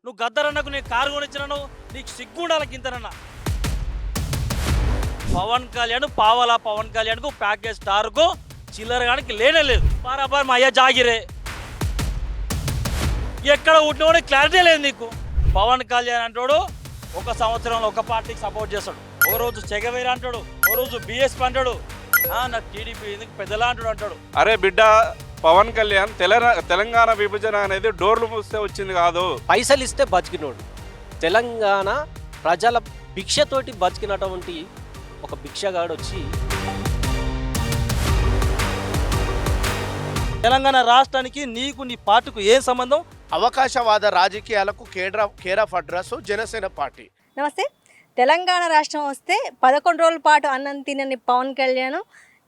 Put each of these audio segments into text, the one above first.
నువ్వు గద్దరన్నకు నేను కారు కొనిచ్చినాను, నీకు సిగ్గుండాలకి ఇంతనన్నా. పవన్ కళ్యాణ్ పవన్ కళ్యాణ్కు ప్యాకేజ్ స్టార్కు చిల్లరగానికి లేనే లేదు. బారాబార్ మా అయ్య జాగిరే ఎక్కడ ఉంటున్నాడో క్లారిటీ లేదు నీకు. పవన్ కళ్యాణ్ అంటాడు ఒక సంవత్సరంలో ఒక పార్టీకి సపోర్ట్ చేస్తాడు, ఓ రోజు చెగవేరా అంటాడు, ఓ రోజు బిఎస్పీ అంటాడు, నాకు టీడీపీ ఎందుకు పెద్దలా అంటాడు. అరే బిడ్డ, పవన్ కళ్యాణ్ తెలంగాణ విభజన అనేది డోర్లు మూస్తే వచ్చింది కాదు. పైసలు ఇస్తే బతికినోడు. తెలంగాణ ప్రజల భిక్షతోటి బతికినటువంటి ఒక భిక్షగాడు వచ్చి తెలంగాణ రాష్ట్రానికి నీకు నీ పార్టీకు ఏం సంబంధం? అవకాశవాద రాజకీయాలకు care of address Janasena party. నమస్తే. తెలంగాణ రాష్ట్రం వస్తే 11 రోజుల పాటు అన్నం తినని పవన్ కళ్యాణ్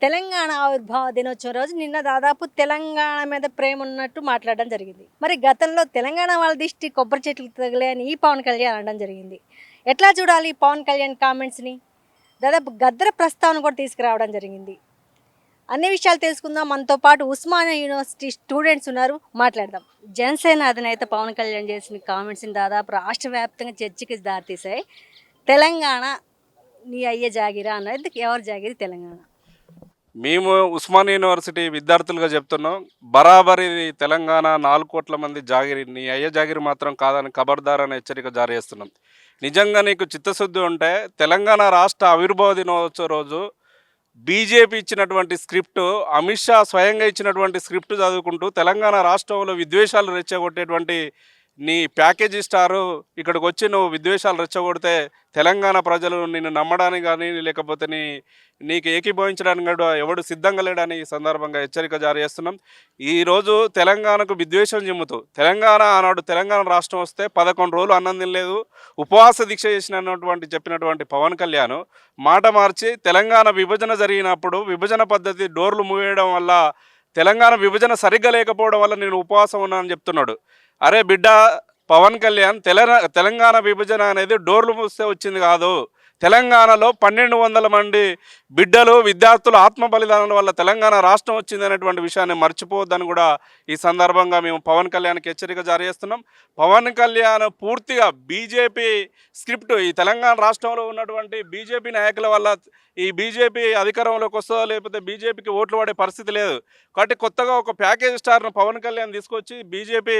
తెలంగాణ ఆవిర్భావ దినోత్సవం రోజు నిన్న దాదాపు తెలంగాణ మీద ప్రేమ ఉన్నట్టు మాట్లాడడం జరిగింది. మరి గతంలో తెలంగాణ వాళ్ళ దిష్టి కొబ్బరి చెట్లు తగిలే అని ఈ పవన్ కళ్యాణ్ అనడం జరిగింది. ఎట్లా చూడాలి పవన్ కళ్యాణ్ కామెంట్స్ని? దాదాపు గద్దర ప్రస్తావన కూడా తీసుకురావడం జరిగింది. అన్ని విషయాలు తెలుసుకుందాం. మనతో పాటు ఉస్మానియా యూనివర్సిటీ స్టూడెంట్స్ ఉన్నారు, మాట్లాడదాం. జనసేన అధినేత పవన్ కళ్యాణ్ చేసిన కామెంట్స్ని దాదాపు రాష్ట్ర వ్యాప్తంగా చర్చకి దారితీసాయి. తెలంగాణ నీ అయ్య జాగిరా అన్నది ఎవరు జాగిరి? తెలంగాణ. మేము ఉస్మానియా యూనివర్సిటీ విద్యార్థులుగా చెప్తున్నాం, బరాబర్ ఇది తెలంగాణ 4 కోట్ల మంది జాగిరి, నీ అయ్య జాగిరి మాత్రం కాదని ఖబర్దార్ అనే హెచ్చరిక జారీ చేస్తున్నాం. నిజంగా నీకు చిత్తశుద్ధి ఉంటే తెలంగాణ రాష్ట్ర ఆవిర్భావ దినోత్సవ రోజు బీజేపీ ఇచ్చినటువంటి స్క్రిప్ట్, అమిత్ షా స్వయంగా ఇచ్చినటువంటి స్క్రిప్ట్ చదువుకుంటూ తెలంగాణ రాష్ట్రంలో విద్వేషాలు రెచ్చగొట్టేటువంటి నీ ప్యాకేజీ స్టారు ఇక్కడికి వచ్చి నువ్వు విద్వేషాలు రెచ్చగొడితే తెలంగాణ ప్రజలు నిన్ను నమ్మడానికి కానీ లేకపోతే నీకు ఏకీభవించడానికి కూడా ఎవడు సిద్ధంగా లేడని ఈ సందర్భంగా హెచ్చరిక జారీ చేస్తున్నాం. ఈరోజు తెలంగాణకు విద్వేషం జిమ్ముతూ ఆనాడు తెలంగాణ రాష్ట్రం వస్తే 11 రోజులు అన్నం తినలేదు, ఉపవాస దీక్ష చెప్పినటువంటి పవన్ కళ్యాణ్ మాట మార్చి తెలంగాణ విభజన జరిగినప్పుడు విభజన పద్ధతి డోర్లు మూవేయడం వల్ల తెలంగాణ విభజన సరిగ్గా లేకపోవడం వల్ల నేను ఉపవాసం ఉన్నానని చెప్తున్నాడు. అరే బిడ్డ, పవన్ కళ్యాణ్ తెలంగాణ విభజన అనేది డోర్లు మూస్తే వచ్చింది కాదు. తెలంగాణలో 1200 మంది బిడ్డలు విద్యార్థులు ఆత్మ బలిదానం వల్ల తెలంగాణ రాష్ట్రం వచ్చింది అనేటువంటి విషయాన్ని మర్చిపోవద్దని కూడా ఈ సందర్భంగా మేము పవన్ కళ్యాణ్కి హెచ్చరిక జారీ చేస్తున్నాం. పవన్ కళ్యాణ్ పూర్తిగా బీజేపీ స్క్రిప్ట్, ఈ తెలంగాణ రాష్ట్రంలో ఉన్నటువంటి బీజేపీ నాయకుల వల్ల ఈ బీజేపీ అధికారంలోకి వస్తుందో లేకపోతే బీజేపీకి ఓట్లు పడే పరిస్థితి లేదు. కాబట్టి కొత్తగా ఒక ప్యాకేజ్ స్టార్ను పవన్ కళ్యాణ్ తీసుకొచ్చి బీజేపీ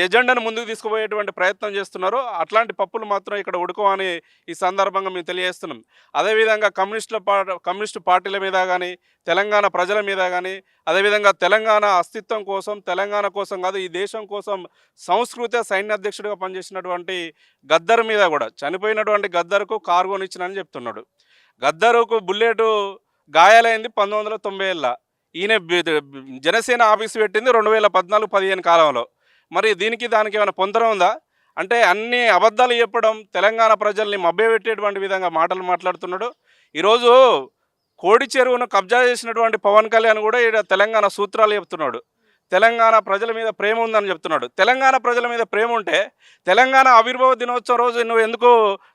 ఎజెండాను ముందుకు తీసుకుపోయేటువంటి ప్రయత్నం చేస్తున్నారు. అట్లాంటి పప్పులు మాత్రం ఇక్కడ ఉడుకోవని ఈ సందర్భంగా మేము తెలియజేస్తున్నాం. అదేవిధంగా కమ్యూనిస్టు పార్టీల మీద కానీ తెలంగాణ ప్రజల మీద కానీ అదేవిధంగా తెలంగాణ అస్తిత్వం కోసం, తెలంగాణ కోసం కాదు ఈ దేశం కోసం సంస్కృత సైన్య అధ్యక్షుడిగా పనిచేసినటువంటి గద్దర్ మీద కూడా, చనిపోయినటువంటి గద్దర్కు కారు కొనిచ్చినని చెప్తున్నాడు. గద్దరుకు బుల్లెట్ గాయాలైంది 1990. ఈయన జనసేన ఆఫీసు పెట్టింది 2014-15 కాలంలో. మరి దానికి ఏమైనా పొంతన ఉందా? అంటే అన్ని అబద్ధాలు చెప్పడం, తెలంగాణ ప్రజల్ని మభ్యపెట్టేటువంటి విధంగా మాటలు మాట్లాడుతున్నాడు. ఈరోజు కోడి చెరువును కబ్జా చేసినటువంటి పవన్ కళ్యాణ్ కూడా ఇక్కడ తెలంగాణ సూత్రాలు చెప్తున్నాడు. తెలంగాణ ప్రజల మీద ప్రేమ ఉందని చెప్తున్నాడు. తెలంగాణ ప్రజల మీద ప్రేమ ఉంటే తెలంగాణ ఆవిర్భావ దినోత్సవం రోజు నువ్వు ఎందుకు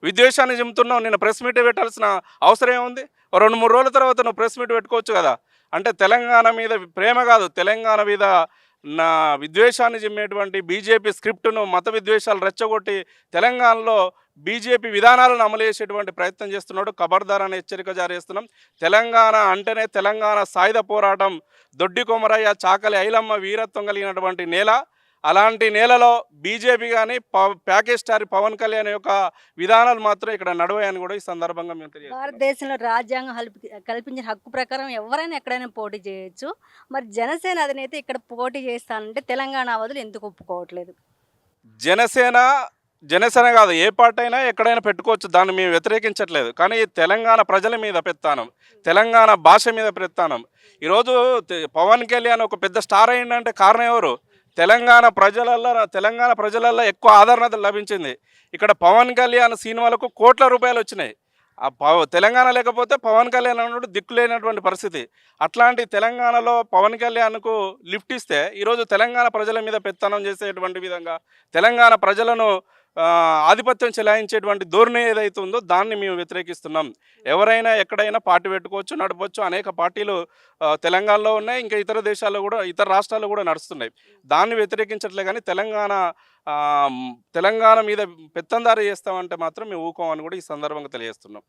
విద్వేషాన్ని చెబుతున్నావు? నేను ప్రెస్ మీట్ పెట్టాల్సిన అవసరం ఏముంది? 2-3 రోజుల తర్వాత నువ్వు ప్రెస్ మీట్ పెట్టుకోవచ్చు కదా. అంటే తెలంగాణ మీద ప్రేమ కాదు, తెలంగాణ మీద విద్వేషాన్ని జిమ్మేటువంటి బీజేపీ స్క్రిప్టును, మత విద్వేషాలు రెచ్చగొట్టి తెలంగాణలో బీజేపీ విధానాలను అమలు చేసేటువంటి ప్రయత్నం చేస్తున్నాడు. ఖబర్దార్ అనే హెచ్చరిక జారీ చేస్తున్నాం. తెలంగాణ అంటేనే తెలంగాణ సాయుధ పోరాటం, దొడ్డి కొమరయ్య, చాకలి ఐలమ్మ వీరత్వం కలిగినటువంటి నేల. అలాంటి నేలలో బీజేపీ కానీ ప్యాకేజ్ స్టార్ పవన్ కళ్యాణ్ యొక్క విధానాలు మాత్రం ఇక్కడ నడవాయని కూడా ఈ సందర్భంగా మేము తెలియజేస్తాం. భారతదేశంలో రాజ్యాంగం కల్పించిన హక్కు ప్రకారం ఎవరైనా ఎక్కడైనా పోటీ చేయొచ్చు. మరి జనసేన అధినేత ఇక్కడ పోటీ చేస్తానంటే తెలంగాణ వదులు ఎందుకు ఒప్పుకోవట్లేదు? జనసేన కాదు, ఏ పార్టీ అయినా ఎక్కడైనా పెట్టుకోవచ్చు, దాన్ని మేము వ్యతిరేకించట్లేదు. కానీ తెలంగాణ ప్రజల మీద పెత్తానం, తెలంగాణ భాష మీద పెత్తానం. ఈరోజు పవన్ కళ్యాణ్ ఒక పెద్ద స్టార్ అయిందంటే కారణం ఎవరు? తెలంగాణ ప్రజలల్లో ఎక్కువ ఆదరణ లభించింది. ఇక్కడ పవన్ కళ్యాణ్ సినిమాలకు కోట్ల రూపాయలు వచ్చినాయి. తెలంగాణ లేకపోతే పవన్ కళ్యాణ్ అన్నట్టు దిక్కు లేనటువంటి పరిస్థితి. అట్లాంటి తెలంగాణలో పవన్ కళ్యాణ్కు లిఫ్ట్ ఇస్తే ఈరోజు తెలంగాణ ప్రజల మీద పెత్తనం చేసేటువంటి విధంగా తెలంగాణ ప్రజలను ఆధిపత్యం చెలాయించేటువంటి ధోరణి ఏదైతే ఉందో దాన్ని మేము వ్యతిరేకిస్తున్నాం. ఎవరైనా ఎక్కడైనా పార్టీ పెట్టుకోవచ్చు, నడపవచ్చు. అనేక పార్టీలు తెలంగాణలో ఉన్నాయి, ఇంకా ఇతర దేశాల్లో కూడా, ఇతర రాష్ట్రాల్లో కూడా నడుస్తున్నాయి. దాన్ని వ్యతిరేకించట్లే కానీ తెలంగాణ మీద పెత్తందారి చేస్తామంటే మాత్రం మేము ఊకోమని కూడా ఈ సందర్భంగా తెలియజేస్తున్నాం.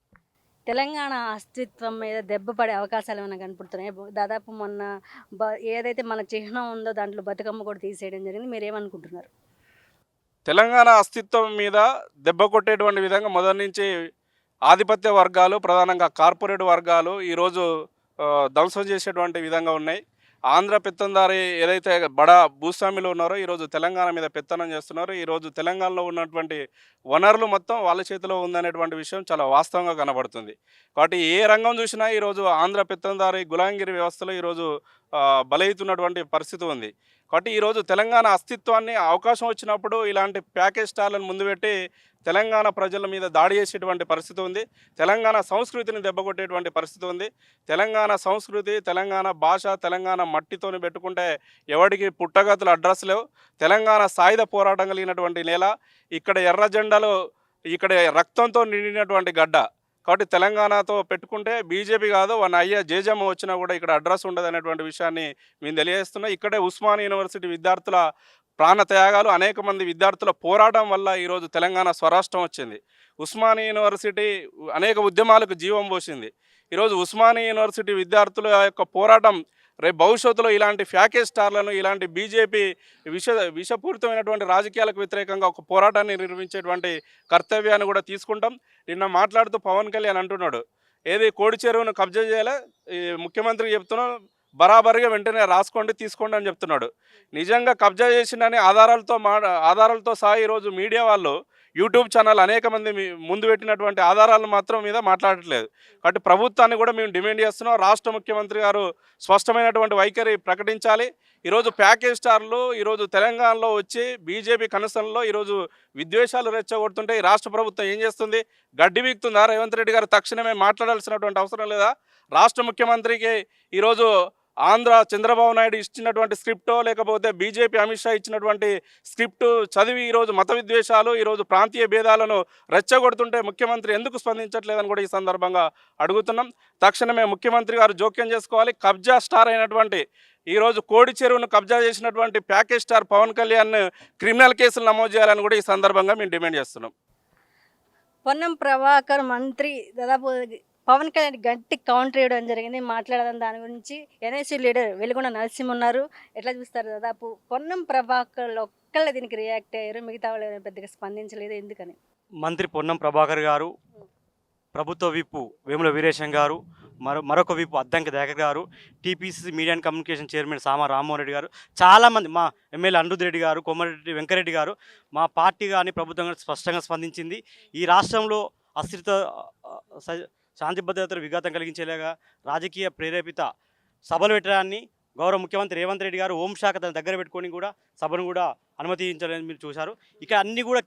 తెలంగాణ అస్తిత్వం మీద దెబ్బ పడే అవకాశాలు ఏమైనా కనపడుతున్నాయి? దాదాపు మొన్న ఏదైతే మన చిహ్నం ఉందో దాంట్లో బతుకమ్మ కూడా తీసేయడం జరిగింది. మీరు ఏమనుకుంటున్నారు? తెలంగాణ అస్తిత్వం మీద దెబ్బ కొట్టేటువంటి విధంగా మొదటి నుంచి ఆధిపత్య వర్గాలు, ప్రధానంగా కార్పొరేట్ వర్గాలు ఈరోజు ధ్వంసం చేసేటువంటి విధంగా ఉన్నాయి. ఆంధ్ర పెత్తందారి ఏదైతే బడా భూస్వాములు ఉన్నారో ఈరోజు తెలంగాణ మీద పెత్తనం చేస్తున్నారు. ఈరోజు తెలంగాణలో ఉన్నటువంటి వనరులు మొత్తం వాళ్ళ చేతిలో ఉందనేటువంటి విషయం చాలా వాస్తవంగా కనబడుతుంది. కాబట్టి ఏ రంగం చూసినా ఈరోజు ఆంధ్ర పెత్తందారి గులాంగిరి వ్యవస్థలో ఈరోజు బలవుతున్నటువంటి పరిస్థితి ఉంది. కాబట్టి ఈరోజు తెలంగాణ అస్తిత్వాన్ని అవకాశం వచ్చినప్పుడు ఇలాంటి ప్యాకేజ్ స్టార్లను ముందు పెట్టి తెలంగాణ ప్రజల మీద దాడి చేసేటువంటి పరిస్థితి ఉంది. తెలంగాణ సంస్కృతిని దెబ్బకొట్టేటువంటి పరిస్థితి ఉంది. తెలంగాణ సంస్కృతి, తెలంగాణ భాష, తెలంగాణ మట్టితోని పెట్టుకుంటే ఎవరికి పుట్టగతులు అడ్రస్ లేవు. తెలంగాణ సాయుధ పోరాటం కలిగినటువంటి నేల, ఇక్కడ ఎర్ర జెండాలు, ఇక్కడ రక్తంతో నిండినటువంటి గడ్డ. కాబట్టి తెలంగాణతో పెట్టుకుంటే బీజేపీ కాదు, వన్ అయ్యే జేజమ్మ వచ్చినా కూడా ఇక్కడ అడ్రస్ ఉండదు అనేటువంటి విషయాన్ని మేము తెలియజేస్తున్నాం. ఇక్కడే ఉస్మానియా యూనివర్సిటీ విద్యార్థుల ప్రాణత్యాగాలు, అనేక మంది విద్యార్థుల పోరాటం వల్ల ఈరోజు తెలంగాణ స్వరాష్ట్రం వచ్చింది. ఉస్మానియా యూనివర్సిటీ అనేక ఉద్యమాలకు జీవం పోసింది. ఈరోజు ఉస్మానియా యూనివర్సిటీ విద్యార్థుల యొక్క పోరాటం రేపు భవిష్యత్తులో ఇలాంటి ప్యాకేజ్ స్టార్లను, ఇలాంటి బీజేపీ విషపూరితమైనటువంటి రాజకీయాలకు వ్యతిరేకంగా ఒక పోరాటాన్ని నిర్వహించేటువంటి కర్తవ్యాన్ని కూడా తీసుకుంటాం. నిన్న మాట్లాడుతూ పవన్ కళ్యాణ్ అంటున్నాడు, ఏది కోడి చెరువును కబ్జా చేయాలి, ఈ ముఖ్యమంత్రికి చెప్తున్నాం బరాబరిగా వెంటనే రాసుకోండి, తీసుకోండి అని చెప్తున్నాడు. నిజంగా కబ్జా చేసిండని ఆధారాలతో సహా ఈరోజు మీడియా వాళ్ళు, యూట్యూబ్ ఛానల్ అనేక మంది ముందు పెట్టినటువంటి ఆధారాలు మాత్రం మీద మాట్లాడట్లేదు. కాబట్టి ప్రభుత్వాన్ని కూడా మేము డిమాండ్ చేస్తున్నాం. రాష్ట్ర ముఖ్యమంత్రి గారు స్పష్టమైనటువంటి వైఖరి ప్రకటించాలి. ఈరోజు ప్యాకేజ్ స్టార్లు ఈరోజు తెలంగాణలో వచ్చి బీజేపీ కనసనలో ఈరోజు విద్వేషాలు రెచ్చగొడుతుంటే ఈ రాష్ట్ర ప్రభుత్వం ఏం చేస్తుంది? గడ్డి వీక్తుందా? రేవంత్ రెడ్డి గారు తక్షణమే మాట్లాడాల్సినటువంటి అవసరం లేదా? రాష్ట్ర ముఖ్యమంత్రికి ఈరోజు ఆంధ్ర చంద్రబాబు నాయుడు ఇచ్చినటువంటి స్క్రిప్టో, లేకపోతే బీజేపీ అమిత్ షా ఇచ్చినటువంటి స్క్రిప్టు చదివి ఈరోజు మత విద్వేషాలు, ఈరోజు ప్రాంతీయ భేదాలను రెచ్చగొడుతుంటే ముఖ్యమంత్రి ఎందుకు స్పందించట్లేదని కూడా ఈ సందర్భంగా అడుగుతున్నాం. తక్షణమే ముఖ్యమంత్రి గారు జోక్యం చేసుకోవాలి. కబ్జా స్టార్ అయినటువంటి ఈరోజు కోడి చెరువును కబ్జా చేసినటువంటి package star Pawan Kalyan criminal కేసులు నమోదు చేయాలని కూడా ఈ సందర్భంగా మేము డిమాండ్ చేస్తున్నాం. పొన్నం ప్రభాకర్ మంత్రి దాదాపు పవన్ కళ్యాణ్ గట్టి కౌంటర్ ఇవ్వడం జరిగింది. మాట్లాడదాం దాని గురించి. ఎన్ఐసి లీడర్ వెలుగొండ నరసింహ ఉన్నారు. ఎట్లా చూస్తారు? దాదాపు పొన్నం ప్రభాకర్ ఒక్కళ్ళే దీనికి రియాక్ట్ అయ్యారు, మిగతా వాళ్ళు పెద్దగా స్పందించలేదు. ఎందుకని? మంత్రి పొన్నం ప్రభాకర్ గారు, ప్రభుత్వ విప్పు వేముల వీరేశం గారు, మరొక విప్పు అద్దంకి దయాకర్ గారు, TPCC media and communication chairman Sama Rammohan Reddy గారు, చాలామంది, మా ఎమ్మెల్యే అనిరుద్ రెడ్డి గారు, కోమరెడ్డి వెంకరెడ్డి గారు, మా పార్టీ కానీ ప్రభుత్వం కానీ స్పష్టంగా స్పందించింది. ఈ రాష్ట్రంలో అస్థిరత, శాంతి భద్రతలు విఘాతం కలిగించేలాగా రాజకీయ ప్రేరేపిత సభలు పెట్టడాన్ని గౌరవ ముఖ్యమంత్రి రేవంత్ రెడ్డి గారు హోంశాఖ తన దగ్గర పెట్టుకొని కూడా సభను కూడా అనుమతించాలని మీరు చూశారు. ఇక అన్నీ కూడా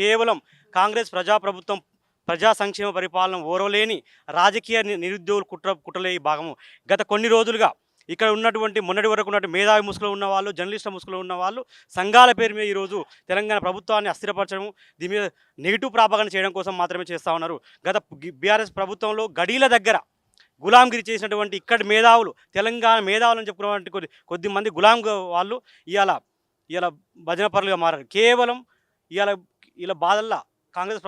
కేవలం కాంగ్రెస్ ప్రజాప్రభుత్వం, ప్రజా సంక్షేమ పరిపాలన ఓరవలేని రాజకీయ నిరుద్యోగులు కుట్రలే ఈ భాగము. గత కొన్ని రోజులుగా ఇక్కడ ఉన్నటువంటి మొన్నటి వరకు ఉన్నటువంటి మేధావి ముసుగులో ఉన్న వాళ్ళు, జర్నలిస్టుల ముసుగులో ఉన్న వాళ్ళు సంఘాల పేరు మీద ఈరోజు తెలంగాణ ప్రభుత్వాన్ని అస్థిరపరచడం, దీని మీద నెగిటివ్ ప్రాపగండ చేయడం కోసం మాత్రమే చేస్తూ ఉన్నారు. గత బీఆర్ఎస్ ప్రభుత్వంలో గడీల దగ్గర గులాంగిరి చేసినటువంటి ఇక్కడి మేధావులు, తెలంగాణ మేధావులని చెప్పుకున్నటువంటి కొద్దిమంది గులాం వాళ్ళు ఇవాళ భజన పరులుగా మారారు. కేవలం ఇలా బాధల్లా కాంగ్రెస్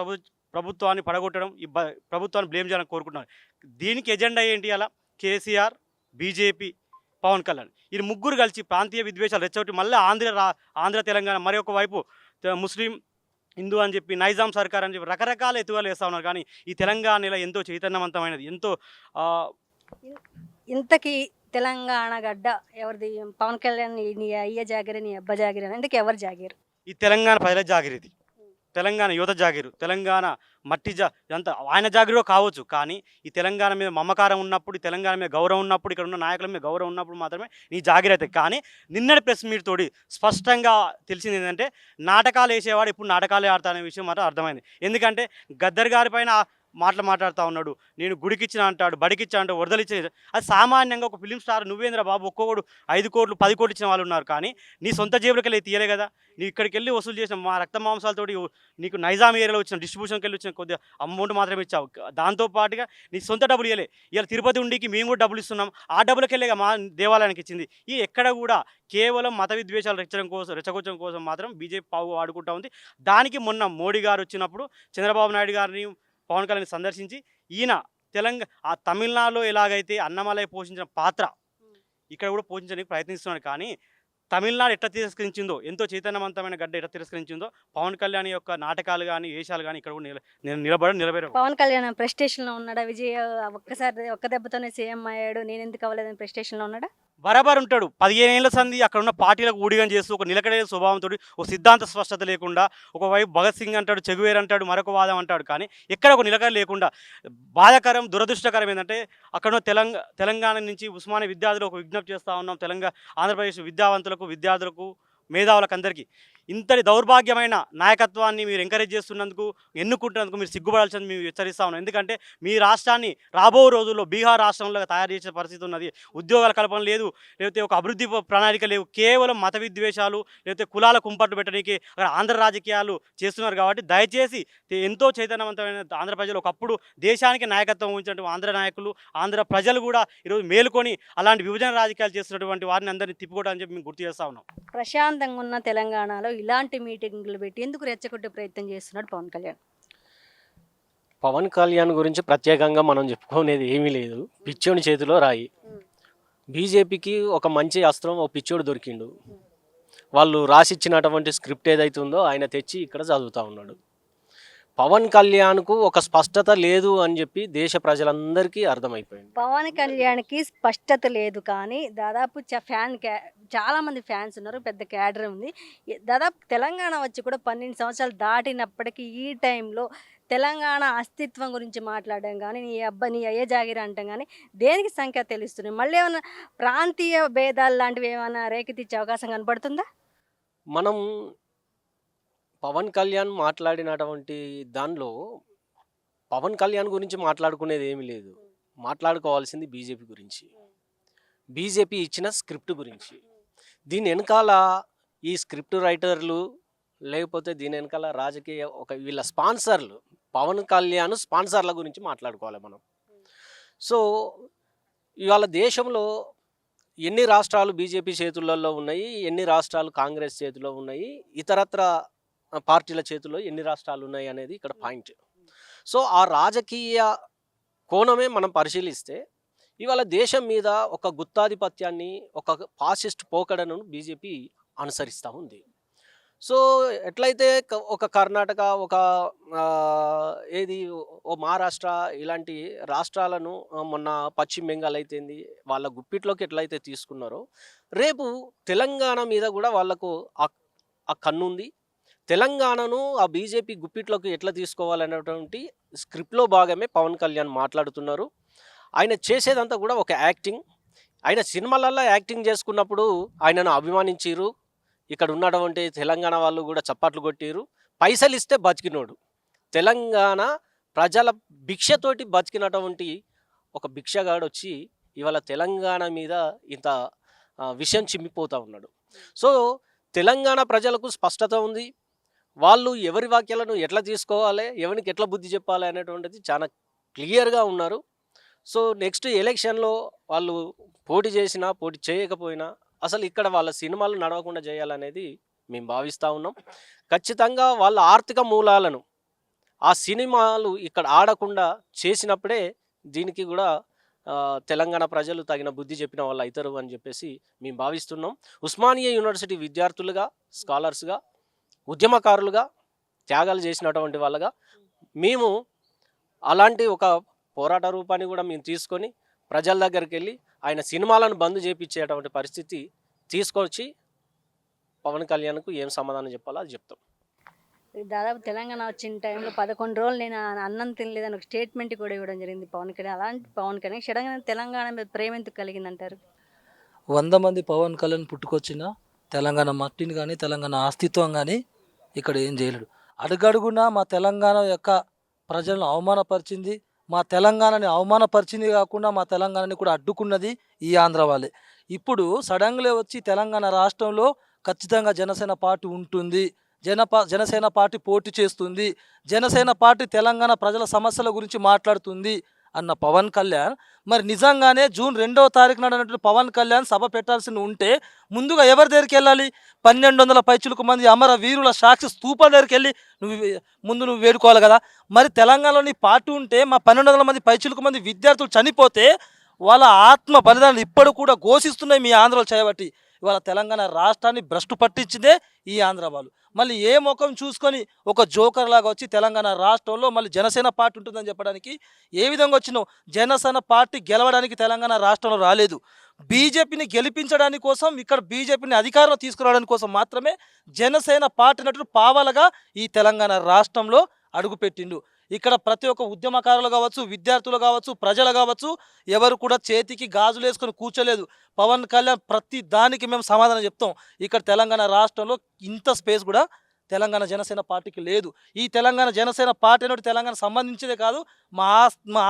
ప్రభుత్వాన్ని పడగొట్టడం, ఈ ప్రభుత్వాన్ని బ్లేమ్ చేయాలని కోరుకుంటున్నారు. దీనికి ఎజెండా ఏంటి? అలా కేసీఆర్, బీజేపీ, పవన్ కళ్యాణ్ ఈ ముగ్గురు కలిసి ప్రాంతీయ విద్వేషాలు రెచ్చగొట్టి మళ్ళీ ఆంధ్ర తెలంగాణ, మరి ఒక వైపు ముస్లిం, హిందూ అని చెప్పి, నైజాం సర్కార్ అని చెప్పి రకరకాల ఎత్తుగాలు వేస్తూ ఉన్నారు. కానీ ఈ తెలంగాణలో ఎంతో చైతన్యవంతమైనది, ఎంతో ఇంతకీ తెలంగాణ గడ్డ ఎవరిది? పవన్ కళ్యాణ్ నీ అయ్య జాగిరి, నీ అబ్బ జాగిరి అని ఎందుకు ఎవరు జాగిరు? ఈ తెలంగాణ ప్రజల జాగిరిది, తెలంగాణ యువత జాగిరు, తెలంగాణ మట్టి ఇదంతా ఆయన జాగిరో కావచ్చు. కానీ ఈ తెలంగాణ మీద మమకారం ఉన్నప్పుడు, తెలంగాణ మీద గౌరవం ఉన్నప్పుడు, ఇక్కడ ఉన్న నాయకుల మీద గౌరవం ఉన్నప్పుడు మాత్రమే నీ జాగిరి అవుతుంది. కానీ నిన్నటి ప్రెస్ మీట్ తోటి స్పష్టంగా తెలిసింది ఏంటంటే నాటకాలు వేసేవాడు ఇప్పుడు నాటకాలే ఆడతానే విషయం మాత్రం అర్థమైంది. ఎందుకంటే గద్దర్ గారి పైన మాట్లాడుతూ ఉన్నాడు. నేను గుడికిచ్చిన అంటాడు, బడికిచ్చిన అంటాడు, వరదలిచ్చిన. అది సామాన్యంగా ఒక ఫిలిం స్టార్ నువ్వేంద్ర బాబు ఒక్కొక్కడు 5 కోట్లు 10 కోట్లు ఇచ్చిన వాళ్ళు ఉన్నారు. కానీ నీ సొంత జేబులకి వెళ్ళి తీయలే కదా. నీ ఇక్కడికి వెళ్ళి వసూలు చేసిన మా రక్త మాంసాలతోటి నీకు నైజాం ఏరియాలో వచ్చిన డిస్ట్రిబ్యూషన్కి వెళ్ళి వచ్చిన కొద్దిగా అమౌంట్ మాత్రమే ఇచ్చావు. దాంతోపాటుగా నీ సొంత డబ్బులు ఇవ్వలే. ఇలా తిరుపతి ఉండికి మేము కూడా డబ్బులు ఇస్తున్నాం. ఆ డబ్బులకి వెళ్ళే మా దేవాలయానికి ఇచ్చింది. ఈ ఎక్కడ కూడా కేవలం మత విద్వేషాలు రెచ్చగొచ్చడం కోసం మాత్రం బీజేపీ పావు ఆడుకుంటా ఉంది. దానికి మొన్న మోడీ గారు వచ్చినప్పుడు చంద్రబాబు నాయుడు గారిని, పవన్ కళ్యాణ్ సందర్శించి ఈయన ఆ తమిళనాడులో ఎలాగైతే అన్నమలై పోషించిన పాత్ర ఇక్కడ కూడా పోషించడానికి ప్రయత్నిస్తున్నాడు. కానీ తమిళనాడు ఎట్లా తిరస్కరించిందో, ఎంతో చైతన్యవంతమైన గడ్డ ఎట్లా తిరస్కరించిందో పవన్ కళ్యాణ్ యొక్క నాటకాలు కానీ వేషాలు కానీ ఇక్కడ కూడా నిలబెరవు. పవన్ కళ్యాణ్ ప్రెస్టేషన్లో ఉన్నాడా? విజయ్ ఒక్క దెబ్బతోనే సీఎం అయ్యాడు, నేను ఎందుకు అవ్వలేదని ప్రెస్టేషన్లో ఉన్నాడా? బరాబర్ ఉంటాడు. 15 ఏళ్ల సంది అక్కడ ఉన్న పార్టీలకు ఊడిగం చేస్తూ ఒక నిలకడే స్వభావంతో ఒక సిద్ధాంత స్పష్టత లేకుండా, ఒకవైపు భగత్ సింగ్ అంటాడు, చెగువేర్ అంటాడు, మరొక వాదం అంటాడు. కానీ ఎక్కడ ఒక నిలకడ లేకుండా బాధాకరం, దురదృష్టకరం ఏంటంటే అక్కడ తెలంగాణ నుంచి ఉస్మానియా విద్యార్థులు ఒక విజ్ఞప్తి చేస్తూ ఉన్నాం. ఆంధ్రప్రదేశ్ విద్యార్థులకు మేధావులకు అందరికీ ఇంతటి దౌర్భాగ్యమైన నాయకత్వాన్ని మీరు ఎంకరేజ్ చేస్తున్నందుకు, ఎన్నుకుంటున్నందుకు మీరు సిగ్గుపడాల్సింది మేము హెచ్చరిస్తా ఉన్నాం. ఎందుకంటే మీ రాష్ట్రాన్ని రాబో రోజుల్లో బీహార్ రాష్ట్రంలో తయారు చేసే పరిస్థితి ఉన్నది. ఉద్యోగాల కల్పన లేదు, లేకపోతే ఒక అభివృద్ధి ప్రణాళిక లేవు. కేవలం మత విద్వేషాలు, లేకపోతే కులాల కుంపట్లు పెట్టడానికి అక్కడ ఆంధ్ర రాజకీయాలు చేస్తున్నారు. కాబట్టి దయచేసి ఎంతో చైతన్యవంతమైన ఆంధ్ర ప్రజలు, ఒకప్పుడు దేశానికి నాయకత్వం వహించినటువంటి ఆంధ్ర నాయకులు, ఆంధ్ర ప్రజలు కూడా ఈరోజు మేలుకొని అలాంటి విభజన రాజకీయాలు చేస్తున్నటువంటి వారిని అందరినీ తిప్పుకోవడానికి చెప్పి మేము గుర్తు చేస్తా ఉన్నాం. ప్రశాంతంగా ఉన్న తెలంగాణలో ఇలాంటి మీటింగ్లు పెట్టి ఎందుకు రెచ్చగొట్టే ప్రయత్నం చేస్తున్నాడు పవన్ కళ్యాణ్? పవన్ కళ్యాణ్ గురించి ప్రత్యేకంగా మనం చెప్పుకునేది ఏమీ లేదు. పిచ్చోని చేతిలో రాయి. బీజేపీకి ఒక మంచి అస్త్రం, ఒక పిచ్చోడు దొరికిండు. వాళ్ళు రాసిచ్చినటువంటి స్క్రిప్ట్ ఏదైతే ఉందో ఆయన తెచ్చి ఇక్కడ చదువుతూ ఉన్నాడు. పవన్ కళ్యాణ్కు ఒక స్పష్టత లేదు అని చెప్పి దేశ ప్రజలందరికీ అర్థమైపోయింది. పవన్ కళ్యాణ్కి స్పష్టత లేదు, కానీ దాదాపు చాలా మంది ఫ్యాన్స్ ఉన్నారు, పెద్ద క్యాడర్ ఉంది. దాదాపు తెలంగాణ వచ్చి కూడా 12 సంవత్సరాలు దాటినప్పటికీ ఈ టైంలో తెలంగాణ అస్తిత్వం గురించి మాట్లాడడం కానీ, నీ అయ్యే జాగిరి అంటాం కానీ దేనికి సంఖ్య తెలుస్తున్నాయి? మళ్ళీ ఏమైనా ప్రాంతీయ భేదాలు లాంటివి ఏమైనా రేకెత్తిచ్చే అవకాశం కనపడుతుందా? మనం పవన్ కళ్యాణ్ మాట్లాడినటువంటి దానిలో పవన్ కళ్యాణ్ గురించి మాట్లాడుకునేది ఏమీ లేదు. మాట్లాడుకోవాల్సింది బీజేపీ గురించి, బీజేపీ ఇచ్చిన స్క్రిప్ట్ గురించి. దీని వెనకాల ఈ స్క్రిప్ట్ రైటర్లు, లేకపోతే దీని వెనకాల రాజకీయ వీళ్ళ స్పాన్సర్లు, పవన్ కళ్యాణ్ స్పాన్సర్ల గురించి మాట్లాడుకోవాలి మనం. సో ఇవాళ దేశంలో ఎన్ని రాష్ట్రాలు బీజేపీ చేతులలో ఉన్నాయి, ఎన్ని రాష్ట్రాలు కాంగ్రెస్ చేతిలో ఉన్నాయి, ఇతరత్ర పార్టీల చేతుల్లో ఎన్ని రాష్ట్రాలు ఉన్నాయి అనేది ఇక్కడ పాయింట్. సో ఆ రాజకీయ కోణమే మనం పరిశీలిస్తే ఇవాళ దేశం మీద ఒక గుత్తాధిపత్యాన్ని, ఒక ఫాసిస్ట్ పోకడను బీజేపీ అనుసరిస్తూ ఉంది. సో ఎట్లయితే ఒక కర్ణాటక, ఒక ఓ మహారాష్ట్ర ఇలాంటి రాష్ట్రాలను మొన్న పశ్చిమ బెంగాల్ అయితేంది వాళ్ళ గుప్పిట్లోకి ఎట్లయితే తీసుకున్నారో, రేపు తెలంగాణ మీద కూడా వాళ్ళకు ఆ కన్నుంది. తెలంగాణను ఆ బీజేపీ గుప్పిట్లోకి ఎట్లా తీసుకోవాలనేటువంటి స్క్రిప్ట్లో భాగమే పవన్ కళ్యాణ్ మాట్లాడుతున్నారు. ఆయన చేసేదంతా కూడా ఒక యాక్టింగ్. ఆయన సినిమాలలో యాక్టింగ్ చేసుకున్నప్పుడు ఆయనను అభిమానించారు. ఇక్కడ ఉన్నటువంటి తెలంగాణ వాళ్ళు కూడా చప్పట్లు కొట్టిరు. పైసలు ఇస్తే బతికినోడు. తెలంగాణ ప్రజల భిక్షతోటి బతికినటువంటి ఒక భిక్షగాడు వచ్చి ఇవాళ తెలంగాణ మీద ఇంత విషయం చిమ్మిపోతూ ఉన్నాడు. సో తెలంగాణ ప్రజలకు స్పష్టత ఉంది. వాళ్ళు ఎవరి వాక్యాలను ఎట్లా తీసుకోవాలి, ఎవరికి ఎట్లా బుద్ధి చెప్పాలి అనేటువంటిది చాలా క్లియర్గా ఉన్నారు. సో నెక్స్ట్ ఎలక్షన్లో వాళ్ళు పోటీ చేసినా పోటీ చేయకపోయినా అసలు ఇక్కడ వాళ్ళ సినిమాలు నడవకుండా చేయాలనేది మేము భావిస్తూ ఉన్నాం. ఖచ్చితంగా వాళ్ళ ఆర్థిక మూలాలను ఆ సినిమాలు ఇక్కడ ఆడకుండా చేసినప్పుడే దీనికి కూడా తెలంగాణ ప్రజలు తగిన బుద్ధి చెప్పిన వాళ్ళు అవుతారు అని చెప్పేసి మేము భావిస్తున్నాం. ఉస్మానియా యూనివర్సిటీ విద్యార్థులుగా, స్కాలర్స్గా, ఉద్యమకారులుగా, త్యాగాలు చేసినటువంటి వాళ్ళగా మేము అలాంటి ఒక పోరాట రూపాన్ని కూడా మేము తీసుకొని ప్రజల దగ్గరికి వెళ్ళి ఆయన సినిమాలను బంద్ చేయించేటువంటి పరిస్థితి తీసుకొచ్చి పవన్ కళ్యాణ్కు ఏం సమాధానం చెప్పాలో అది చెప్తాం. దాదాపు తెలంగాణ వచ్చిన టైంలో 11 రోజులు నేను అన్నం తినలేదని ఒక స్టేట్మెంట్ కూడా ఇవ్వడం జరిగింది పవన్ కళ్యాణ్. అలాంటి పవన్ కళ్యాణ్ సడన్గా తెలంగాణ మీద ప్రేమ ఎందుకు కలిగిందంటారు? 100 మంది పవన్ కళ్యాణ్ పుట్టుకొచ్చిన తెలంగాణ మట్టిని కానీ, తెలంగాణ అస్తిత్వం కానీ ఇక్కడ ఏం చేయలేడు. అడుగడుగునా మా తెలంగాణ యొక్క ప్రజలను అవమానపరిచింది, మా తెలంగాణని అవమానపరిచింది కాకుండా మా తెలంగాణని కూడా అడ్డుకున్నది ఈ ఆంధ్ర వాళ్ళే. ఇప్పుడు సడన్గా వచ్చి తెలంగాణ రాష్ట్రంలో ఖచ్చితంగా జనసేన పార్టీ ఉంటుంది, జనసేన పార్టీ పోటీ చేస్తుంది, జనసేన పార్టీ తెలంగాణ ప్రజల సమస్యల గురించి మాట్లాడుతుంది అన్న పవన్ కళ్యాణ్ మరి నిజంగానే జూన్ 2వ తారీఖు నాడు పవన్ కళ్యాణ్ సభ పెట్టాల్సి ఉంటే ముందుగా ఎవరి దగ్గరికి వెళ్ళాలి? 1200 పైచులకు మంది అమర వీరుల సాక్షి స్తూపాల దగ్గరికి వెళ్ళి నువ్వు వేడుకోవాలి కదా. మరి తెలంగాణలో నీ పార్టీ ఉంటే మా 1200 మంది పైచులకు మంది విద్యార్థులు చనిపోతే వాళ్ళ ఆత్మ బలిదానాలు ఇప్పుడు కూడా ఘోషిస్తున్నాయి మీ ఆంధ్రలో చేయబట్టి. ఇవాళ తెలంగాణ రాష్ట్రాన్ని భ్రష్టు పట్టించిందే ఈ ఆంధ్ర వాళ్ళు. మళ్ళీ ఏ ముఖం చూసుకొని ఒక జోకర్ లాగా వచ్చి తెలంగాణ రాష్ట్రంలో మళ్ళీ జనసేన పార్టీ ఉంటుందని చెప్పడానికి ఏ విధంగా వచ్చినావు? జనసేన పార్టీ గెలవడానికి తెలంగాణ రాష్ట్రంలో రాలేదు, బీజేపీని గెలిపించడానికి కోసం, ఇక్కడ బీజేపీని అధికారంలో తీసుకురావడానికి కోసం మాత్రమే జనసేన పార్టీ నటుడు పావాలగా ఈ తెలంగాణ రాష్ట్రంలో అడుగుపెట్టిండు. ఇక్కడ ప్రతి ఒక్క ఉద్యమకారులు కావచ్చు, విద్యార్థులు కావచ్చు, ప్రజలు కావచ్చు, ఎవరు కూడా చేతికి గాజులు వేసుకొని కూర్చోలేదు. పవన్ కళ్యాణ్ ప్రతి దానికి మేము సమాధానం చెప్తాం. ఇక్కడ తెలంగాణ రాష్ట్రంలో ఇంత స్పేస్ కూడా తెలంగాణ జనసేన పార్టీకి లేదు. ఈ తెలంగాణ జనసేన పార్టీ అనేది తెలంగాణ సంబంధించేదే కాదు, మా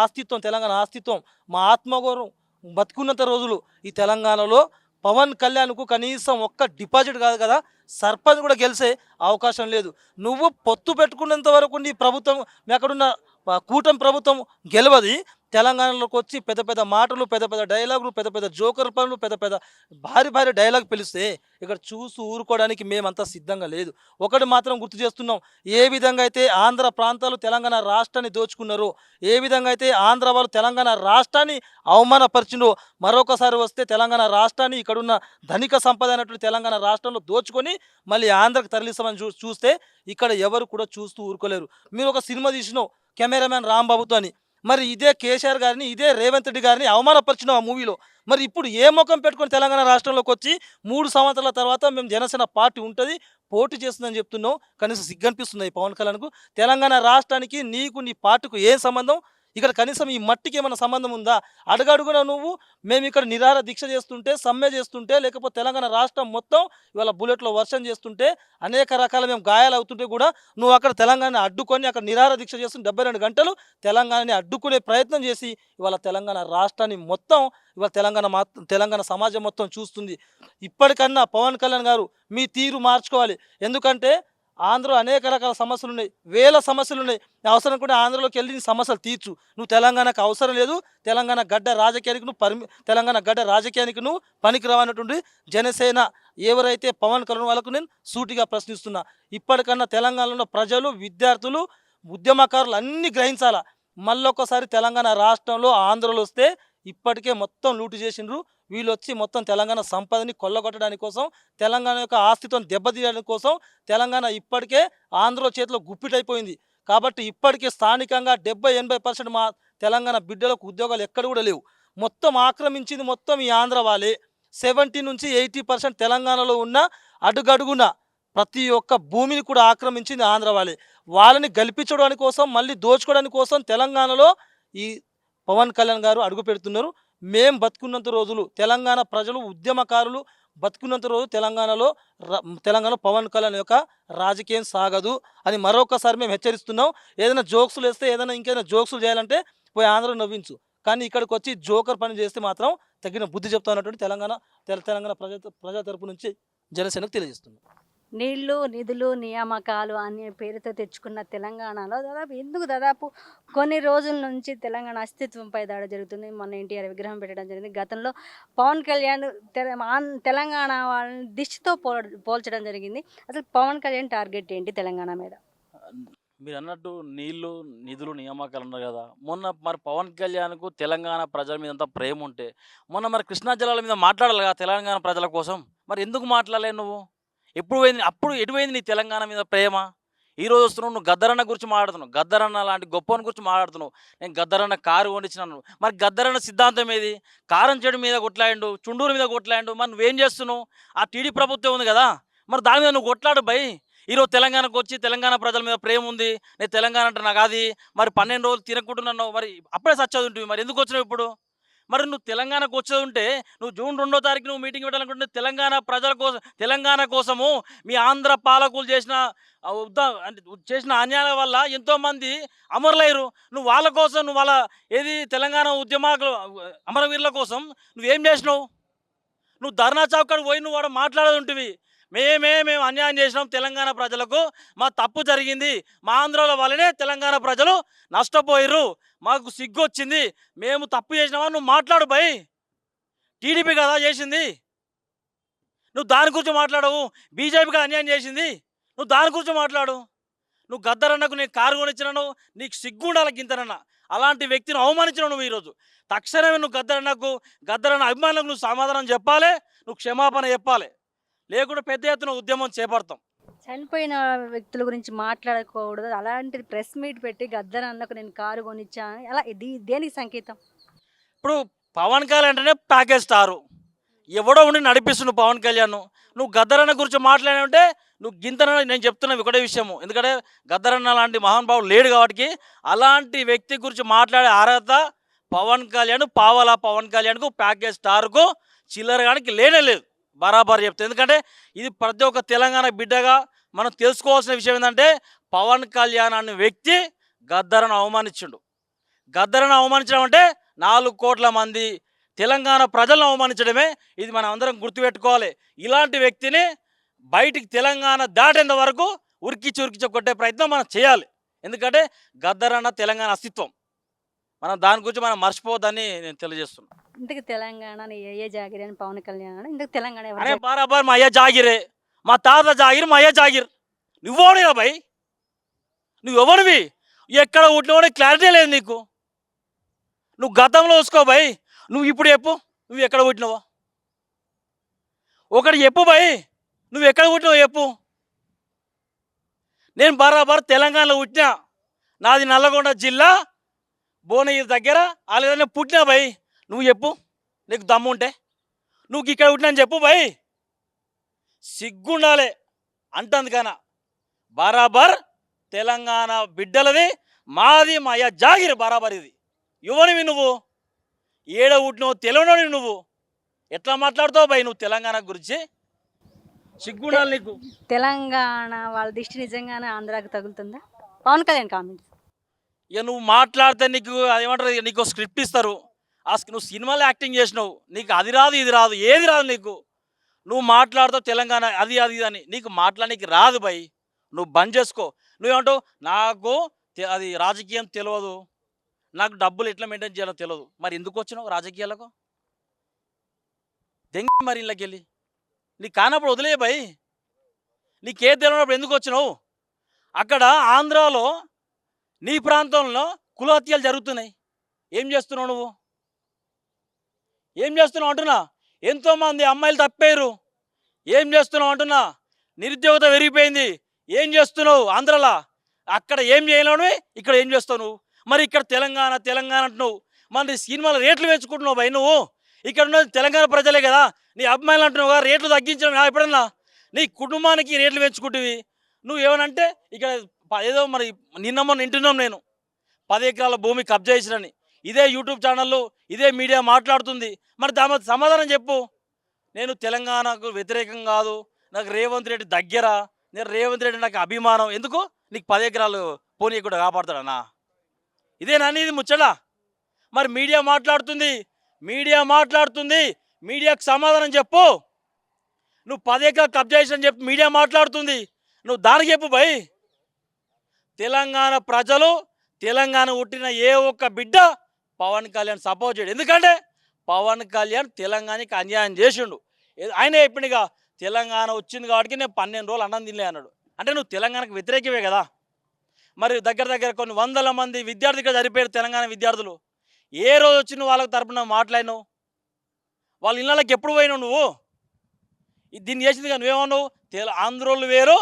ఆస్తిత్వం, తెలంగాణ ఆస్తిత్వం, మా ఆత్మగౌరవం బతుకున్నంత రోజులు ఈ తెలంగాణలో పవన్ కళ్యాణ్కు కనీసం ఒక్క డిపాజిట్ కాదు కదా, సర్పంచ్ కూడా గెలిచే అవకాశం లేదు. నువ్వు పొత్తు పెట్టుకున్నంత వరకు నీ ప్రభుత్వం, అక్కడున్న కూటమి ప్రభుత్వం గెలవది. తెలంగాణలోకి వచ్చి పెద్ద పెద్ద మాటలు, పెద్ద పెద్ద డైలాగులు, పెద్ద పెద్ద జోకర్ పనులు, పెద్ద పెద్ద భారీ డైలాగ్ పిలిస్తే ఇక్కడ చూసి ఊరుకోవడానికి మేమంతా సిద్ధంగా లేదు. ఒకటి మాత్రం గుర్తు చేస్తున్నాం, ఏ విధంగా అయితే ఆంధ్ర ప్రాంతాలు తెలంగాణ రాష్ట్రాన్ని దోచుకున్నారో, ఏ విధంగా అయితే ఆంధ్ర వాళ్ళు తెలంగాణ రాష్ట్రాన్ని అవమానపరిచిందో, మరొకసారి వస్తే తెలంగాణ రాష్ట్రాన్ని, ఇక్కడున్న ధనిక సంపద అయినటువంటి తెలంగాణ రాష్ట్రంలో దోచుకొని మళ్ళీ ఆంధ్రకు తరలిస్తామని చూస్తే ఇక్కడ ఎవరు కూడా చూస్తూ ఊరుకోలేరు. మీరు ఒక సినిమా తీసినావు కెమెరామ్యాన్ రాంబాబుతో అని, మరి ఇదే కేసీఆర్ గారిని, ఇదే రేవంత్ రెడ్డి గారిని అవమానపరిచినావు ఆ మూవీలో. మరి ఇప్పుడు ఏ ముఖం పెట్టుకొని తెలంగాణ రాష్ట్రంలోకి వచ్చి 3 సంవత్సరాల తర్వాత మేము జనసేన పార్టీ ఉంటుంది, పోటీ చేస్తుందని చెప్తున్నావు? కనీసం సిగ్గనిపిస్తుంది పవన్ కళ్యాణ్కు. తెలంగాణ రాష్ట్రానికి నీకు, నీ పార్టీకు ఏం సంబంధం? ఇక్కడ కనీసం ఈ మట్టికి ఏమైనా సంబంధం ఉందా? అడుగడుగున నువ్వు మేము ఇక్కడ నిరాహార దీక్ష చేస్తుంటే, సమ్మె చేస్తుంటే, లేకపోతే తెలంగాణ రాష్ట్రం మొత్తం ఇవాళ బుల్లెట్లో వర్షం చేస్తుంటే, అనేక రకాల మేము గాయాలు అవుతుంటే కూడా నువ్వు అక్కడ తెలంగాణ అడ్డుకొని అక్కడ నిరాహార దీక్ష చేస్తుంటే 72 గంటలు తెలంగాణని అడ్డుకునే ప్రయత్నం చేసి ఇవాళ తెలంగాణ రాష్ట్రాన్ని మొత్తం ఇవాళ తెలంగాణ సమాజం మొత్తం చూస్తుంది. ఇప్పటికన్నా పవన్ కళ్యాణ్ గారు మీ తీరు మార్చుకోవాలి. ఎందుకంటే ఆంధ్రలో అనేక రకాల సమస్యలు ఉన్నాయి, వేల సమస్యలు ఉన్నాయి. అవసరం కూడా ఆంధ్రలోకి వెళ్ళి నీ సమస్యలు తీర్చు. నువ్వు తెలంగాణకు అవసరం లేదు, తెలంగాణ గడ్డ రాజకీయానికి నువ్వు పనికిరావన్నటువంటి జనసేన ఎవరైతే పవన్ కళ్యాణ్ వాళ్ళకు నేను సూటిగా ప్రశ్నిస్తున్నా. ఇప్పటికన్నా తెలంగాణలో ప్రజలు, విద్యార్థులు, ఉద్యమకారులు అన్నీ గ్రహించాలా. మళ్ళొక్కసారి తెలంగాణ రాష్ట్రంలో ఆంధ్రలో వస్తే ఇప్పటికే మొత్తం లూటు చేసిండ్రు. వీళ్ళు వచ్చి మొత్తం తెలంగాణ సంపదని కొల్లగొట్టడానికి కోసం, తెలంగాణ యొక్క ఆస్తిత్వం దెబ్బతీయడానికి కోసం తెలంగాణ ఇప్పటికే ఆంధ్ర చేతిలో గుప్పిటైపోయింది. కాబట్టి ఇప్పటికే స్థానికంగా 70-80% మా తెలంగాణ బిడ్డలకు ఉద్యోగాలు ఎక్కడ కూడా లేవు. మొత్తం ఆక్రమించింది మొత్తం ఈ ఆంధ్ర వాళ్ళే. 70-80% తెలంగాణలో ఉన్న అడుగడుగున ప్రతి ఒక్క భూమిని కూడా ఆక్రమించింది ఆంధ్ర వాళ్ళే. వాళ్ళని గెలిపించడానికి కోసం, మళ్ళీ దోచుకోవడానికి కోసం తెలంగాణలో ఈ పవన్ కళ్యాణ్ గారు అడుగు పెడుతున్నారు. మేం బతుకున్నంత రోజులు, తెలంగాణ ప్రజలు, ఉద్యమకారులు బతుకున్నంత రోజు తెలంగాణలో పవన్ కళ్యాణ్ యొక్క రాజకీయం సాగదు అని మరొకసారి మేము హెచ్చరిస్తున్నాం. ఏదైనా జోక్సులు వేస్తే, ఏదైనా జోక్సులు చేయాలంటే పోయి ఆంధ్ర నవ్వించు, కానీ ఇక్కడికి వచ్చి జోకర్ పని చేస్తే మాత్రం తగిన బుద్ధి చెప్తా ఉన్నటువంటి తెలంగాణ ప్రజల తరపు నుంచి జనసేనకు తెలియజేస్తున్నాం. నీళ్లు, నిధులు, నియామకాలు అనే పేరుతో తెచ్చుకున్న తెలంగాణలో దాదాపు కొన్ని రోజుల నుంచి తెలంగాణ అస్తిత్వంపై దాడి జరుగుతుంది. మొన్న ఎన్టీఆర్ విగ్రహం పెట్టడం జరిగింది. గతంలో పవన్ కళ్యాణ్ తెలంగాణ వాళ్ళని దిష్టితో పోల్చడం జరిగింది. అసలు పవన్ కళ్యాణ్ టార్గెట్ ఏంటి తెలంగాణ మీద? మీరు అన్నట్టు నీళ్లు, నిధులు, నియామకాలు అన్నారు కదా. మొన్న మరి పవన్ కళ్యాణ్కు తెలంగాణ ప్రజల మీద అంత ప్రేమ ఉంటే మొన్న మరి కృష్ణా జలాల మీద మాట్లాడాలి కదా తెలంగాణ ప్రజల కోసం. మరి ఎందుకు మాట్లాడలేదు నువ్వు? అప్పుడు ఎటువైంది నీ తెలంగాణ మీద ప్రేమ? ఈరోజు వస్తున్నావు, నువ్వు గద్దరన్న గురించి మాట్లాడుతున్నావు, గద్దరన్న లాంటి గొప్పని గురించి మాట్లాడుతున్నావు. నేను గద్దరన్న కారు వండించినాను. మరి గద్దరన్న సిద్ధాంతం ఏది? కారం చెడు మీద కొట్లాడిండు, చుండూరు మీద కొట్లాడిండు. మరి నువ్వేం చేస్తున్నావు? ఆ టీడీ ప్రభుత్వం ఉంది కదా, మరి దాని మీద నువ్వు కొట్లాడు భయ్. ఈరోజు తెలంగాణకు వచ్చి తెలంగాణ ప్రజల మీద ప్రేమ ఉంది, నేను తెలంగాణ అంటే నాకు అది, మరి 12 రోజులు తినకుంటున్నాను, మరి అప్పుడే సచ్చదుంటివి, మరి ఎందుకు వచ్చినావు ఇప్పుడు? మరి నువ్వు తెలంగాణకు వచ్చేది ఉంటే నువ్వు జూన్ 2వ తారీఖు నువ్వు మీటింగ్ పెట్టాలనుకుంటే తెలంగాణ ప్రజల కోసం, తెలంగాణ కోసము మీ ఆంధ్ర పాలకులు చేసిన అంటే చేసిన అన్యాయాల వల్ల ఎంతోమంది అమరులయ్యారు. నువ్వు వాళ్ళ కోసం, నువ్వు వాళ్ళ ఏది తెలంగాణ ఉద్యమాలు అమరవీరుల కోసం నువ్వేం చేసినావు? నువ్వు ధర్నా చౌక్ కాడికి పోయి నువ్వు వాడు మాట్లాడేది ఉంటివి. మేము అన్యాయం చేసినాం తెలంగాణ ప్రజలకు, మా తప్పు జరిగింది, మా ఆంధ్రాల వల్లనే తెలంగాణ ప్రజలు నష్టపోయారు, మాకు సిగ్గు వచ్చింది, మేము తప్పు చేసినామని నువ్వు మాట్లాడు భయ్. టీడీపీ కదా చేసింది, నువ్వు దాని గురించి మాట్లాడవు. బీజేపీకి అన్యాయం చేసింది, నువ్వు దాని గురించి మాట్లాడు. నువ్వు గద్దరన్నకు నేను కారు కొనిచ్చినాను, నీకు సిగ్గు ఉండాలి గింతనన్నా. అలాంటి వ్యక్తిని అవమానించినావు నువ్వు ఈరోజు. తక్షణమే నువ్వు గద్దరన్న అభిమానులకు నువ్వు సమాధానం చెప్పాలి, నువ్వు క్షమాపణ చెప్పాలి, లేకుంటే పెద్ద ఎత్తున ఉద్యమం చేపడతాం. చనిపోయిన వ్యక్తుల గురించి మాట్లాడకూడదు, అలాంటిది ప్రెస్ మీట్ పెట్టి గద్దరన్నకు నేను కారు కొనిచ్చాను, అలా ఇది దేనికి సంకేతం? ఇప్పుడు పవన్ కళ్యాణ్ అంటేనే ప్యాకేజ్ స్టారు, ఎవడో ఉండి నడిపిస్తున్నావు పవన్ కళ్యాణ్. నువ్వు గద్దరన్న గురించి మాట్లాడాలంటే నువ్వు గింతన, నేను చెప్తున్నది ఒకటే విషయము, ఎందుకంటే గద్దరన్న లాంటి మహానుభావుడు లేడు కాబట్టి అలాంటి వ్యక్తి గురించి మాట్లాడే అర్హత పవన్ కళ్యాణ్, పావలా పవన్ కళ్యాణ్కు, ప్యాకేజ్ స్టార్కు, చిల్లరగానికి లేనే లేదు. బరాబర్ చెప్తే, ఎందుకంటే ఇది ప్రతి ఒక్క తెలంగాణ బిడ్డగా మనం తెలుసుకోవాల్సిన విషయం ఏంటంటే పవన్ కళ్యాణ్ అనే వ్యక్తి గద్దరను అవమానించిండు. గద్దరను అవమానించడం అంటే 4 కోట్ల మంది తెలంగాణ ప్రజలను అవమానించడమే. ఇది మనం అందరం గుర్తుపెట్టుకోవాలి. ఇలాంటి వ్యక్తిని బయటికి తెలంగాణ దాటేంత వరకు ఉరికిచ్చి కొట్టే ప్రయత్నం మనం చేయాలి. ఎందుకంటే గద్దరన్న తెలంగాణ అస్తిత్వం, మనం దాని గురించి మనం మర్చిపోవద్దని నేను తెలియజేస్తున్నాను. ఇంతకు తెలంగాణ ఏ జాగిరి అని పవన్ కళ్యాణ్ అన్నాడు. ఇంతకు తెలంగాణ ఎవరు అరే బరాబర్ మా అయ్య జాగిరే, మా తాత జాగిర్, మా అయ్య జాగిర్. నువ్వోడిరా భయ్, నువ్వెవడివి? ఎక్కడ పుట్టినవాడి క్లారిటీ లేదు నీకు. నువ్వు గతంలో చూసుకో భయ్, నువ్వు ఇప్పుడు చెప్పు నువ్వు ఎక్కడ పుట్టినవో. ఒకటి చెప్పు భయ్, నువ్వు ఎక్కడ పుట్టినావు చెప్పు. నేను బరాబర్ తెలంగాణలో పుట్టినా, నాది నల్లగొండ జిల్లా భువనగిరి దగ్గర. అలాగే పుట్టినా భయ్, నువ్వు చెప్పు నీకు దమ్ము ఉంటే. నువ్వు ఇక్కడ పుట్టినా చెప్పు భయ్, సిగ్గుండాలి అంటుంది. కాన బరాబర్ తెలంగాణ బిడ్డలది, మాది మా అయ్య జాగిరి బరాబర్. ఇది యువనివి నువ్వు, ఏడ పుట్టినవు తెలియనివి నువ్వు, ఎట్లా మాట్లాడుతావు భయ్ నువ్వు తెలంగాణ గురించి? సిగ్గుండాలి నీకు. తెలంగాణ వాళ్ళ దిష్టి నిజంగానే ఆంధ్రాకి తగులుతుందా? పవన్ కళ్యాణ్ కామెంట్స్. ఇక నువ్వు మాట్లాడితే నీకు అదేమంటారు, నీకు స్క్రిప్ట్ ఇస్తారు, నువ్వు సినిమాలో యాక్టింగ్ చేసినావు, నీకు అది రాదు ఇది రాదు ఏది రాదు నీకు. నువ్వు మాట్లాడుతావు తెలంగాణ అది అది అని, నీకు మాట్లాడడానికి రాదు భయ్, నువ్వు బంద్ చేసుకో. నువ్వేమంటావు, నాకు అది రాజకీయం తెలియదు, నాకు డబ్బులు ఎట్లా మెయింటైన్ చేయాలో తెలియదు. మరి ఎందుకు వచ్చినావు రాజకీయాలకు? దెంగి మరి ఇళ్ళకి వెళ్ళి నీకు కానప్పుడు వదిలే భయ్, నీకే తెలియనప్పుడు ఎందుకు వచ్చినావు? అక్కడ ఆంధ్రాలో నీ ప్రాంతంలో కులహత్యలు జరుగుతున్నాయి, ఏం చేస్తున్నావు నువ్వు? ఏం చేస్తున్నావు అంటున్నా? ఎంతోమంది అమ్మాయిలు తప్పారు, ఏం చేస్తున్నావు అంటున్నా? నిరుద్యోగత పెరిగిపోయింది, ఏం చేస్తున్నావు ఆంధ్రలో? అక్కడ ఏం చేయలేవు, ఇక్కడ ఏం చేస్తావు నువ్వు? మరి ఇక్కడ తెలంగాణ తెలంగాణ అంటున్నావు, మరి సినిమాల రేట్లు పెంచుకుంటున్నావు భయ్ నువ్వు. ఇక్కడ ఉన్న తెలంగాణ ప్రజలే కదా నీ అభిమానులు అంటున్నావు కదా, రేట్లు తగ్గించడం ఎప్పుడన్నా? నీ కుటుంబానికి రేట్లు పెంచుకుంటువి నువ్వు. ఏమనంటే ఇక్కడ ఏదో మరి నిన్న మొన్న వింటున్నాం, నేను 10 ఎకరాల భూమి కబ్జా చేసినని ఇదే యూట్యూబ్ ఛానళ్ళు ఇదే మీడియా మాట్లాడుతుంది. మరి దాని సమాధానం చెప్పు. నేను తెలంగాణకు వ్యతిరేకం కాదు, నాకు రేవంత్ రెడ్డి దగ్గర, నేను రేవంత్ రెడ్డి నాకు అభిమానం. ఎందుకు నీకు 10 ఎకరాలు పోనీ కూడా కాపాడుతాడన్నా? ఇదేనా ఇది ముచ్చడా? మరి మీడియా మాట్లాడుతుంది, మీడియాకు సమాధానం చెప్పు. నువ్వు 10 ఎకరాలు కబ్జా చేసినని చెప్పి మీడియా మాట్లాడుతుంది, నువ్వు దానికి చెప్పు భయ్. తెలంగాణ ప్రజలు, తెలంగాణ పుట్టిన ఏ ఒక్క బిడ్డ పవన్ కళ్యాణ్ సపోర్ట్ చేయడు. ఎందుకంటే పవన్ కళ్యాణ్ తెలంగాణకి అన్యాయం చేసిండు. ఆయన చెప్పినగా తెలంగాణ వచ్చింది కాబట్టి నేను 12 రోజులు అన్నం తినలే అన్నాడు. అంటే నువ్వు తెలంగాణకు వ్యతిరేకమే కదా. మరి దగ్గర కొన్ని వందల మంది విద్యార్థులుగా చనిపోయారు తెలంగాణ విద్యార్థులు. ఏ రోజు వచ్చి నువ్వు వాళ్ళకి తరపున మాట్లాడినావు? వాళ్ళ ఇళ్ళకి ఎప్పుడు పోయినావు నువ్వు? దీన్ని చేసింది కానీ నువ్వేమన్నావు, ఆంధ్రోళ్ళు వేరు,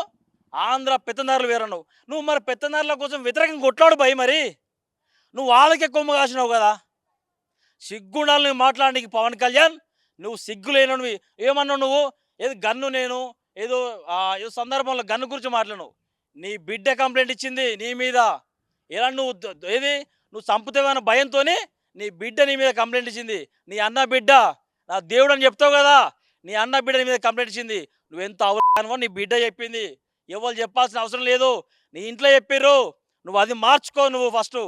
ఆంధ్ర పెత్తందారులు వేరు అన్నావు. నువ్వు మరి పెత్తందారుల కోసం వ్యతిరేకంగా కొట్లాడు భయ్. మరి నువ్వు వాళ్ళకే కొమ్ము కాసినావు కదా. సిగ్గుండాలి నువ్వు మాట్లాడడానికి పవన్ కళ్యాణ్. నువ్వు సిగ్గులేనవి ఏమన్నావు నువ్వు? ఏదో గన్ను నేను ఏదో సందర్భంలో గన్ను గురించి మాట్లాడినావు. నీ బిడ్డ కంప్లైంట్ ఇచ్చింది నీ మీద. ఎలా నువ్వు ఏది నువ్వు చంపుతావన్న భయంతో నీ బిడ్డ నీ మీద కంప్లైంట్ ఇచ్చింది. నీ అన్న బిడ్డ నా దేవుడు అని చెప్తావు కదా, నీ అన్న బిడ్డ నీ మీద కంప్లైంట్ ఇచ్చింది. నువ్వెంత అవసరమో నీ బిడ్డ చెప్పింది. ఎవరు చెప్పాల్సిన అవసరం లేదు, నీ ఇంట్లో చెప్పిర్రు. నువ్వు అది మార్చుకో. నువ్వు ఫస్ట్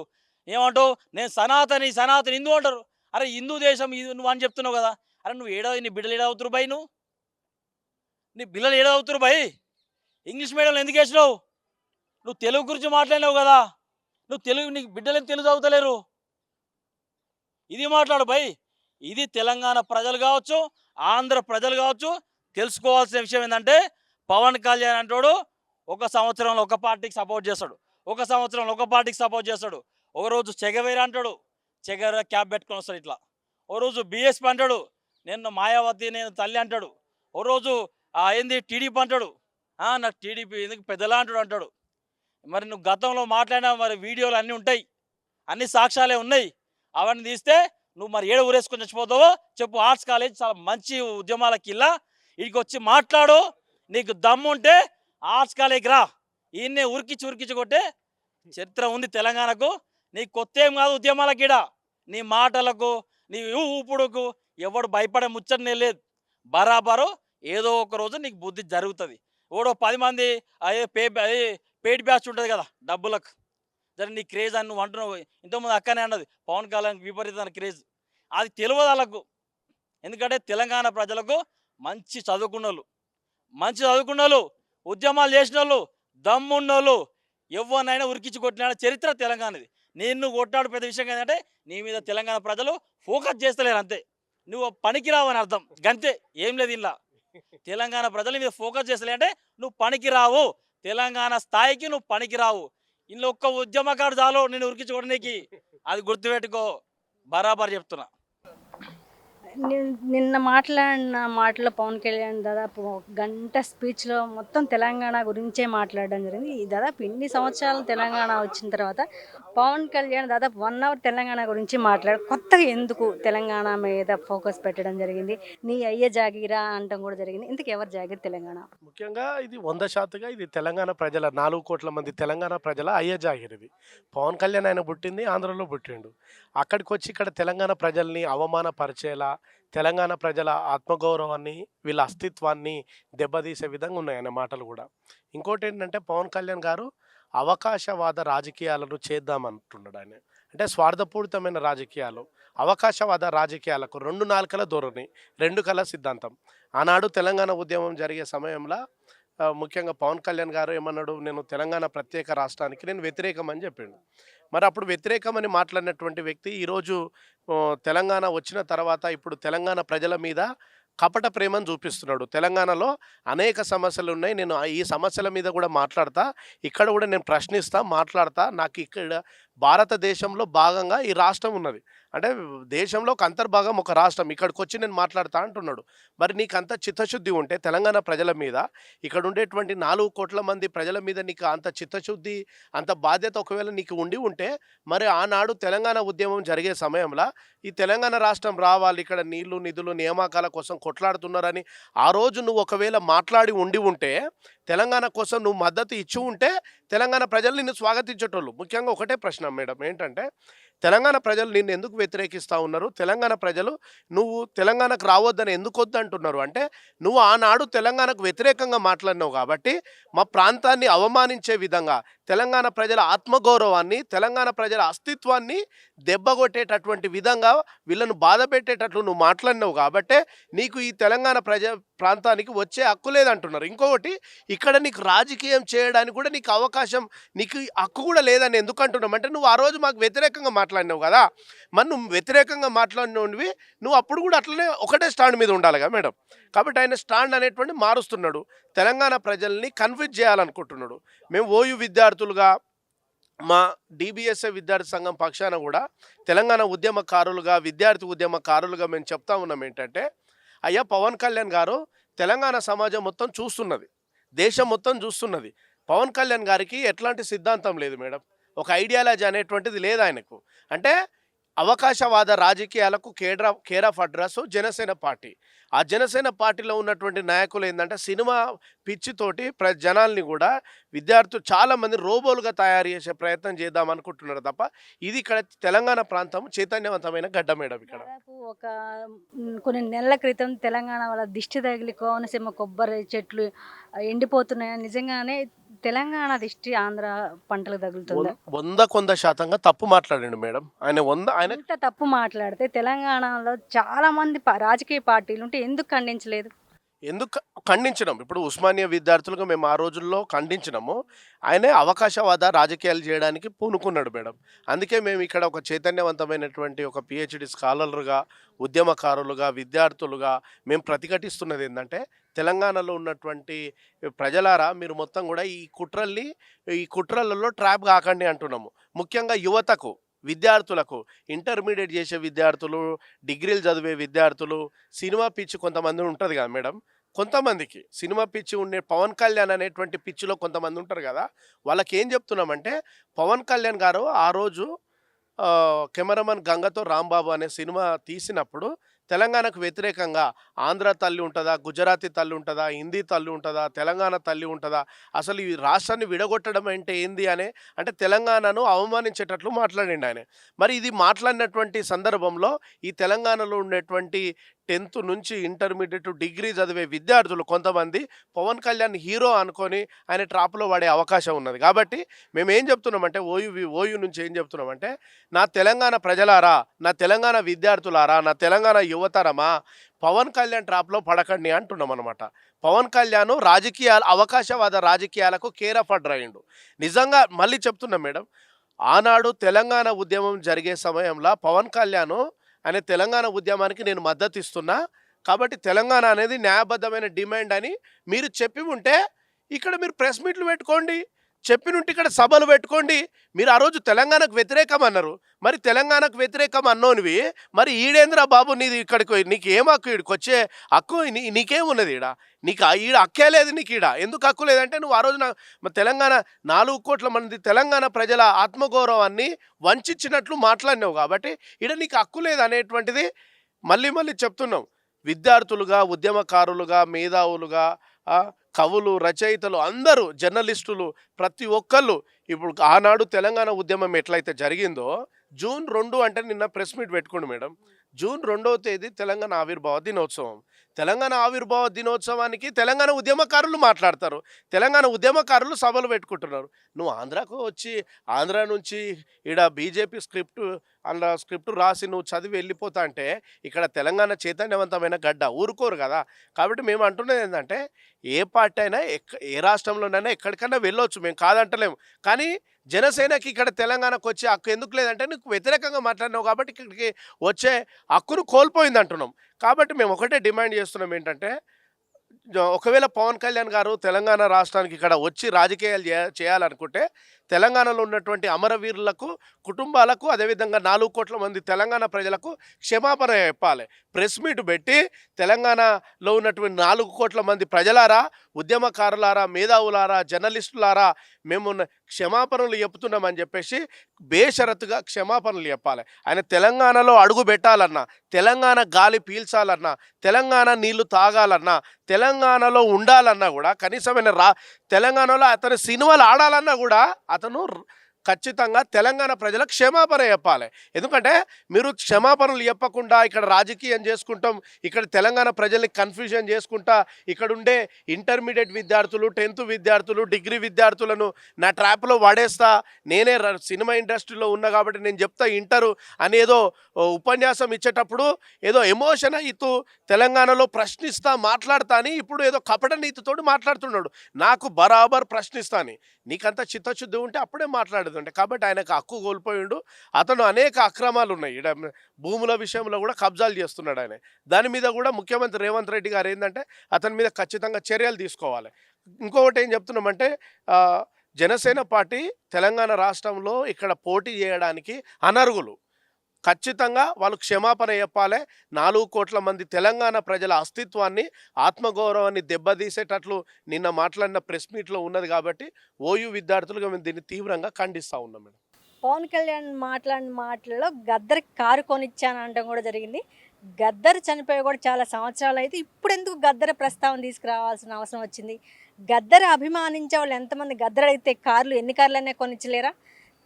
ఏమంటావు, నేను సనాతని హిందూ అంటారు. అరే హిందూ దేశం ఇది నువ్వు అని చెప్తున్నావు కదా. అరే నువ్వు నీ బిడ్డలు ఏడవుతురు భయ్, నీ పిల్లలు ఏడవుతురు భయ్. ఇంగ్లీష్ మీడియంలో ఎందుకు వేసినావు? నువ్వు తెలుగు గురించి మాట్లాడినావు కదా, నువ్వు తెలుగు, నీ బిడ్డలు ఏం తెలుగు చదువుతలేరు. ఇది మాట్లాడు భయ్. ఇది తెలంగాణ ప్రజలు కావచ్చు, ఆంధ్ర ప్రజలు కావచ్చు తెలుసుకోవాల్సిన విషయం ఏంటంటే, పవన్ కళ్యాణ్ అంటాడు ఒక సంవత్సరంలో ఒక పార్టీకి సపోర్ట్ చేస్తాడు, ఒక సంవత్సరంలో ఒక పార్టీకి సపోర్ట్ చేస్తాడు. ఒకరోజు చెగవేరా అంటాడు, చెగవేరా క్యాబ్ పెట్టుకొని వస్తాడు ఇట్లా. ఓ రోజు బీఎస్పీ అంటాడు, నేను మాయావతి నేను తల్లి అంటాడు. ఓ రోజు ఏంది టీడీపీ అంటాడు, నాకు టీడీపీ ఎందుకు పెద్దలా అంటాడు. మరి నువ్వు గతంలో మాట్లాడిన మరి వీడియోలు అన్నీ ఉంటాయి, అన్ని సాక్ష్యాలే ఉన్నాయి. అవన్నీ తీస్తే నువ్వు మరి ఏడు ఊరేసుకొని చచ్చిపోతావో చెప్పు. ఆర్ట్స్ కాలేజ్ చాలా మంచి ఉద్యమాలకి ఇలా ఇక్కడికి వచ్చి మాట్లాడు. నీకు దమ్ము ఉంటే ఆర్ట్స్ కాలేజ్కి రా. ఈయన్నే ఉరికిచ్చి కొట్టే చరిత్ర ఉంది తెలంగాణకు. నీకు కొత్త ఏం కాదు ఉద్యమాలకి. ఈడ నీ మాటలకు నీ ఊపుడుకు ఎవడు భయపడే ముచ్చటనే లేదు. బరాబరు ఏదో ఒక రోజు నీకు బుద్ధి జరుగుతుంది. ఓడో 10 మంది అదే పేడ్ బ్యాచ్ ఉంటుంది కదా డబ్బులకు, జర నీ క్రేజ్ అని నువ్వు అంటున్నావు. ఇంతకుముందు అక్కనే అన్నది పవన్ కళ్యాణ్ విపరీతమైన క్రేజ్. అది తెలియదు వాళ్ళకు. ఎందుకంటే తెలంగాణ ప్రజలకు మంచి చదువుకున్నోళ్ళు ఉద్యమాలు చేసిన వాళ్ళు దమ్మున్నోళ్ళు ఎవరినైనా ఉరికించి కొట్టిన చరిత్ర తెలంగాణది. నేను కొట్టాడు పెద్ద విషయం ఏంటంటే, నీ మీద తెలంగాణ ప్రజలు ఫోకస్ చేస్తలేరు అంతే. నువ్వు పనికిరావు అని అర్థం, గంతే, ఏం లేదు. ఇలా తెలంగాణ ప్రజల మీద ఫోకస్ చేస్తలేంటే నువ్వు పనికిరావు, తెలంగాణ స్థాయికి నువ్వు పనికిరావు. ఇందులో ఒక్క ఉద్యమకాడు చాలు నేను ఉరికించుకోవడానికి, అది గుర్తుపెట్టుకో. బరాబర్ చెప్తున్నా. నిన్న మాట్లాడిన మాటలో పవన్ కళ్యాణ్ దాదాపు గంట స్పీచ్లో మొత్తం తెలంగాణ గురించే మాట్లాడడం జరిగింది. ఈ దాదాపు ఇన్ని సంవత్సరాలు తెలంగాణ వచ్చిన తర్వాత పవన్ కళ్యాణ్ దాదాపు 1 అవర్ తెలంగాణ గురించి కొత్తగా ఎందుకు తెలంగాణ మీద ఫోకస్ పెట్టడం జరిగింది? నీ అయ్య జాగిరా అంటాం కూడా జరిగింది. ఇంతకు ఎవరు జాగిర్ తెలంగాణ? ముఖ్యంగా ఇది 100% ఇది తెలంగాణ ప్రజల 4 కోట్ల మంది తెలంగాణ ప్రజల అయ్య జాగిర్. ఇది పవన్ కళ్యాణ్ ఆయన పుట్టింది ఆంధ్రలో పుట్టిండు. అక్కడికి వచ్చి ఇక్కడ తెలంగాణ ప్రజల్ని అవమానపరిచేలా, తెలంగాణ ప్రజల ఆత్మగౌరవాన్ని వీళ్ళ అస్తిత్వాన్ని దెబ్బతీసే విధంగా ఉన్నాయి ఆయన మాటలు కూడా. ఇంకోటి ఏంటంటే పవన్ కళ్యాణ్ గారు అవకాశవాద రాజకీయాలను చేద్దామంటున్నాడు ఆయన. అంటే స్వార్థపూరితమైన రాజకీయాలు, అవకాశవాద రాజకీయాలకు 2 నాలుకల ధోరణి, 2 కళ సిద్ధాంతం. ఆనాడు తెలంగాణ ఉద్యమం జరిగే సమయంలో ముఖ్యంగా పవన్ కళ్యాణ్ గారు ఏమన్నాడు, నేను తెలంగాణ ప్రత్యేక రాష్ట్రానికి నేను వ్యతిరేకం అని చెప్పిండు. మరి అప్పుడు వ్యతిరేకమని మాట్లాడినటువంటి వ్యక్తి ఈరోజు తెలంగాణ వచ్చిన తర్వాత ఇప్పుడు తెలంగాణ ప్రజల మీద కపట ప్రేమను చూపిస్తున్నాడు. తెలంగాణలో అనేక సమస్యలు ఉన్నాయి, నేను ఈ సమస్యల మీద కూడా మాట్లాడతా, ఇక్కడ కూడా నేను ప్రశ్నిస్తా, మాట్లాడతా. నాకు ఇక్కడ భారతదేశంలో భాగంగా ఈ రాష్ట్రం ఉన్నది, అంటే దేశంలో ఒక అంతర్భాగం ఒక రాష్ట్రం, ఇక్కడికి వచ్చి నేను మాట్లాడతా అంటున్నాడు. మరి నీకు అంత చిత్తశుద్ధి ఉంటే తెలంగాణ ప్రజల మీద, ఇక్కడ ఉండేటువంటి 4 కోట్ల మంది ప్రజల మీద నీకు అంత చిత్తశుద్ధి, అంత బాధ్యత ఒకవేళ నీకు ఉంటే మరి ఆనాడు తెలంగాణ ఉద్యమం జరిగే సమయంలో ఈ తెలంగాణ రాష్ట్రం రావాలి, ఇక్కడ నీళ్లు నిధులు నియామకాల కోసం కొట్లాడుతున్నారని ఆ రోజు నువ్వు ఒకవేళ మాట్లాడి ఉంటే, తెలంగాణ కోసం నువ్వు మద్దతు ఇచ్చి ఉంటే తెలంగాణ ప్రజలు నిన్ను స్వాగతించేటోళ్ళు. ముఖ్యంగా ఒకటే ప్రశ్న మేడం ఏంటంటే, తెలంగాణ ప్రజలు నిన్ను ఎందుకు వ్యతిరేకిస్తూ ఉన్నారు? తెలంగాణ ప్రజలు నువ్వు తెలంగాణకు రావద్దని ఎందుకు వద్దంటున్నారు అంటే, నువ్వు ఆనాడు తెలంగాణకు వ్యతిరేకంగా మాట్లాడినావు కాబట్టి మా ప్రాంతాన్ని అవమానించే విధంగా, తెలంగాణ ప్రజల ఆత్మగౌరవాన్ని, తెలంగాణ ప్రజల అస్తిత్వాన్ని దెబ్బగొట్టేటటువంటి విధంగా, వీళ్ళను బాధ పెట్టేటట్లు నువ్వు మాట్లాడినావు కాబట్టే నీకు ఈ తెలంగాణ ప్రాంతానికి వచ్చే హక్కు లేదంటున్నారు. ఇంకొకటి, ఇక్కడ నీకు రాజకీయం చేయడానికి కూడా నీకు అవకాశం, నీకు హక్కు కూడా లేదని ఎందుకు అంటున్నావు అంటే, నువ్వు ఆ రోజు మాకు వ్యతిరేకంగా మాట్లాడినావు కదా, మరి నువ్వు వ్యతిరేకంగా మాట్లాడినవి నువ్వు అప్పుడు కూడా అట్లనే ఒకటే స్టాండ్ మీద ఉండాలిగా మేడం. కాబట్టి ఆయన స్టాండ్ అనేటువంటి మారుస్తున్నాడు, తెలంగాణ ప్రజల్ని కన్ఫ్యూజ్ చేయాలనుకుంటున్నాడు. మేము ఓయూ విద్యార్థులుగా, మా డిబిఎస్ఏ విద్యార్థి సంఘం పక్షాన కూడా తెలంగాణ ఉద్యమకారులుగా, విద్యార్థి ఉద్యమకారులుగా మేము చెప్తా ఉన్నాం ఏంటంటే, అయ్యా పవన్ కళ్యాణ్ గారు తెలంగాణ సమాజం మొత్తం చూస్తున్నది, దేశం మొత్తం చూస్తున్నది. పవన్ కళ్యాణ్ గారికి ఎట్లాంటి సిద్ధాంతం లేదు మేడం, ఒక ఐడియాలజీ అనేటువంటిది లేదు ఆయనకు. అంటే అవకాశవాద రాజకీయాలకు care of address Janasena party. ఆ జనసేన పార్టీలో ఉన్నటువంటి నాయకులు ఏంటంటే సినిమా పిచ్చితోటి జనాల్ని కూడా విద్యార్థులు చాలామంది రోబోలుగా తయారు చేసే ప్రయత్నం చేద్దాం అనుకుంటున్నారు తప్ప ఇది ఇక్కడ తెలంగాణ ప్రాంతం చైతన్యవంతమైన గడ్డ మేడం. ఇక్కడ దాదాపు ఒక కొన్ని నెలల క్రితం తెలంగాణ వాళ్ళ దిష్టి తగిలి కోనసీమ కొబ్బరి చెట్లు ఎండిపోతున్నాయని నిజంగానే తెలంగాణ దిష్టి ఆంధ్ర పంటలకు తగులుతుంది. 100% తప్పు మాట్లాడండి మేడం. ఆయన ఇంత తప్పు మాట్లాడితే తెలంగాణలో చాలా మంది రాజకీయ పార్టీలు ఉంటే ఎందుకు ఖండించలేదు? ఎందుకు ఖండించినాం? ఇప్పుడు ఉస్మానియా విద్యార్థులుగా మేము ఆ రోజుల్లో ఖండించినాము. ఆయనే అవకాశవాద రాజకీయాలు చేయడానికి పూనుకున్నాడు మేడం. అందుకే మేము ఇక్కడ ఒక చైతన్యవంతమైనటువంటి ఒక పిహెచ్డి స్కాలర్లుగా, ఉద్యమకారులుగా, విద్యార్థులుగా మేము ప్రతిఘటిస్తున్నది ఏంటంటే తెలంగాణలో ఉన్నటువంటి ప్రజలారా మీరు మొత్తం కూడా ఈ కుట్రలలో ట్రాప్ కాకండి అంటున్నాము. ముఖ్యంగా యువతకు, విద్యార్థులకు, ఇంటర్మీడియట్ చేసే విద్యార్థులు, డిగ్రీలు చదివే విద్యార్థులు, సినిమా పిచ్చి కొంతమంది ఉంటుంది కదా మేడం, కొంతమందికి సినిమా పిచ్చి ఉండే పవన్ కళ్యాణ్ అనేటువంటి పిచ్చిలో కొంతమంది ఉంటారు కదా, వాళ్ళకి ఏం చెప్తున్నామంటే పవన్ కళ్యాణ్ గారు ఆ రోజు కెమెరామన్ గంగతో రాంబాబు అనే సినిమా తీసినప్పుడు తెలంగాణకు వ్యతిరేకంగా ఆంధ్ర తల్లి ఉంటుందా, గుజరాతీ తల్లి ఉంటుందా, హిందీ తల్లి ఉంటుందా, తెలంగాణ తల్లి ఉంటుందా, అసలు ఈ రాష్ట్రాన్ని విడగొట్టడం అంటే ఏంది అంటే తెలంగాణను అవమానించేటట్లు మాట్లాడిండు ఆయన. మరి ఇది మాట్లాడినటువంటి సందర్భంలో ఈ తెలంగాణలో ఉండేటువంటి 10th నుంచి ఇంటర్మీడియట్ డిగ్రీ చదివే విద్యార్థులు కొంతమంది పవన్ కళ్యాణ్ హీరో అనుకొని ఆయన ట్రాప్లో పడే అవకాశం ఉన్నది. కాబట్టి మేము ఏం చెప్తున్నామంటే ఓయూ నుంచి ఏం చెప్తున్నామంటే నా తెలంగాణ ప్రజలారా, నా తెలంగాణ విద్యార్థులారా, నా తెలంగాణ యువతరమా, పవన్ కళ్యాణ్ ట్రాప్లో పడకండి అంటున్నాం అనమాట. పవన్ కళ్యాణ్ అవకాశవాద రాజకీయాలకు కేర్ ఆఫ్ అడ్రస్ అయ్యిండు. నిజంగా మళ్ళీ చెప్తున్నా మేడం, ఆనాడు తెలంగాణ ఉద్యమం జరిగే సమయంలో పవన్ కళ్యాణ్ అనే తెలంగాణ ఉద్యమానికి నేను మద్దతు ఇస్తున్నా కాబట్టి తెలంగాణ అనేది న్యాయబద్ధమైన డిమాండ్ అని మీరు చెప్పి ఉంటే ఇక్కడ మీరు ప్రెస్ మీట్లు పెట్టుకోండి, చెప్పినుంటే ఇక్కడ సభలు పెట్టుకోండి. మీరు ఆ రోజు తెలంగాణకు వ్యతిరేకం అన్నారు, మరి తెలంగాణకు వ్యతిరేకం అన్నోనివి మరి ఈడేంద్ర బాబు నీది ఇక్కడికి నీకు ఏం హక్కు, ఇక్కడికి వచ్చే హక్కు నీకేమున్నది? నీకు ఈడ హక్కే లేదు. నీకు ఎందుకు హక్కు లేదంటే నువ్వు ఆ రోజున తెలంగాణ 4 కోట్ల మంది తెలంగాణ ప్రజల ఆత్మగౌరవాన్ని వంచినట్లు మాట్లాడినావు కాబట్టి నీకు హక్కు లేదు అనేటువంటిది మళ్ళీ చెప్తున్నాం. విద్యార్థులుగా, ఉద్యమకారులుగా, మేధావులుగా, కవులు, రచయితలు, అందరూ జర్నలిస్టులు, ప్రతి ఒక్కళ్ళు ఇప్పుడు ఆనాడు తెలంగాణ ఉద్యమం ఎట్లయితే జరిగిందో జూన్ 2 అంటే నిన్న ప్రెస్ మీట్ పెట్టుకోండి మేడం. జూన్ 2వ తేదీ తెలంగాణ ఆవిర్భావ దినోత్సవం. తెలంగాణ ఆవిర్భావ దినోత్సవానికి తెలంగాణ ఉద్యమకారులు మాట్లాడతారు, తెలంగాణ ఉద్యమకారులు సభలు పెట్టుకుంటున్నారు. నువ్వు ఆంధ్రాకు వచ్చి ఆంధ్ర నుంచి బీజేపీ స్క్రిప్ట్ రాసి నువ్వు చదివి వెళ్ళిపోతా అంటే ఇక్కడ తెలంగాణ చైతన్యవంతమైన గడ్డ ఊరుకోరు కదా. కాబట్టి మేము అంటున్నది ఏంటంటే ఏ పార్టీ అయినా ఏ రాష్ట్రంలోనైనా ఎక్కడికైనా వెళ్ళొచ్చు, మేము కాదంటలేము. కానీ జనసేనకి ఇక్కడ తెలంగాణకు వచ్చే హక్కు ఎందుకు లేదంటే నీకు వ్యతిరేకంగా మాట్లాడినావు కాబట్టి ఇక్కడికి వచ్చే హక్కును కోల్పోయింది అంటున్నాం. కాబట్టి మేము ఒకటే డిమాండ్ చేస్తున్నాం ఏంటంటే ఒకవేళ పవన్ కళ్యాణ్ గారు తెలంగాణ రాష్ట్రానికి ఇక్కడ వచ్చి రాజకీయాలు చేయాలనుకుంటే తెలంగాణలో ఉన్నటువంటి అమరవీరులకు కుటుంబాలకు అదేవిధంగా 4 కోట్ల మంది తెలంగాణ ప్రజలకు క్షమాపణ చెప్పాలి. ప్రెస్ మీట్ పెట్టి తెలంగాణలో ఉన్నటువంటి 4 కోట్ల మంది ప్రజలారా, ఉద్యమకారులారా, మేధావులారా, జర్నలిస్టులారా మేము క్షమాపణలు చెప్తున్నామని చెప్పేసి బేషరతుగా క్షమాపణలు చెప్పాలి. ఆయన తెలంగాణలో అడుగు పెట్టాలన్నా, తెలంగాణ గాలి పీల్చాలన్నా, తెలంగాణ నీళ్లు తాగాలన్నా, తెలంగాణలో ఉండాలన్నా కూడా కనీసమైన తెలంగాణలో అతని సినిమాలు ఆడాలన్నా కూడా అతను ఖచ్చితంగా తెలంగాణ ప్రజలకు క్షమాపణ చెప్పాలి. ఎందుకంటే మీరు క్షమాపణలు చెప్పకుండా ఇక్కడ రాజకీయం చేసుకుంటాం, ఇక్కడ తెలంగాణ ప్రజల్ని కన్ఫ్యూజన్ చేసుకుంటా ఇక్కడ ఉండే ఇంటర్మీడియట్ విద్యార్థులు, 10th విద్యార్థులు, డిగ్రీ విద్యార్థులను నా ట్రాప్లో వాడేస్తా, నేనే సినిమా ఇండస్ట్రీలో ఉన్నా కాబట్టి నేను చెప్తా ఇంటరు అని ఏదో ఉపన్యాసం ఇచ్చేటప్పుడు ఏదో ఎమోషన్ అవుతూ తెలంగాణలో ప్రశ్నిస్తా మాట్లాడతా అని ఇప్పుడు ఏదో కపట నీతితోటి మాట్లాడుతున్నాడు. నాకు బరాబర్ ప్రశ్నిస్తాను, నీకంత చిత్తశుద్ధి ఉంటే అప్పుడే మాట్లాడదు. కాబట్టి ఆయనకు హక్కు కోల్పోయిండు. అతను అనేక అక్రమాలు ఉన్నాయి, భూముల విషయంలో కూడా కబ్జాలు చేస్తున్నాడు ఆయన. దాని మీద కూడా ముఖ్యమంత్రి రేవంత్ రెడ్డి గారు ఏంటంటే అతని మీద ఖచ్చితంగా చర్యలు తీసుకోవాలి. ఇంకొకటి ఏం చెప్తున్నామంటే జనసేన పార్టీ తెలంగాణ రాష్ట్రంలో ఇక్కడ పోటీ చేయడానికి అనర్హులు, ఖచ్చితంగా వాళ్ళు క్షమాపణ చెప్పాలి. 4 కోట్ల మంది తెలంగాణ ప్రజల అస్తిత్వాన్ని, ఆత్మగౌరవాన్ని దెబ్బతీసేటట్లు నిన్న మాట్లాడిన ప్రెస్ మీట్లో ఉన్నది. కాబట్టి ఓయూ విద్యార్థులుగా మేము దీన్ని తీవ్రంగా ఖండిస్తూ ఉన్నాం మేడం. పవన్ కళ్యాణ్ మాట్లాడిన మాటలలో గద్దర్ కారు కొనిచ్చాను అనడం కూడా జరిగింది. గద్దర్ చనిపోయి కూడా చాలా సంవత్సరాలు అయితే ఇప్పుడు ఎందుకు గద్దర్ ప్రస్తావన తీసుకురావాల్సిన అవసరం వచ్చింది? గద్దర్ అభిమానించే వాళ్ళు ఎంతమంది గద్దర్ అయితే కార్లు ఎన్ని కార్లనే కొనిచ్చలేరా?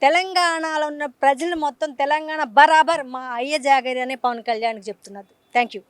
తెలంగాణలో ఉన్న ప్రజలు మొత్తం తెలంగాణ బరాబర్ మా అయ్య జాగరి అనే పవన్ కళ్యాణ్కి చెప్తున్నారు. Thank you.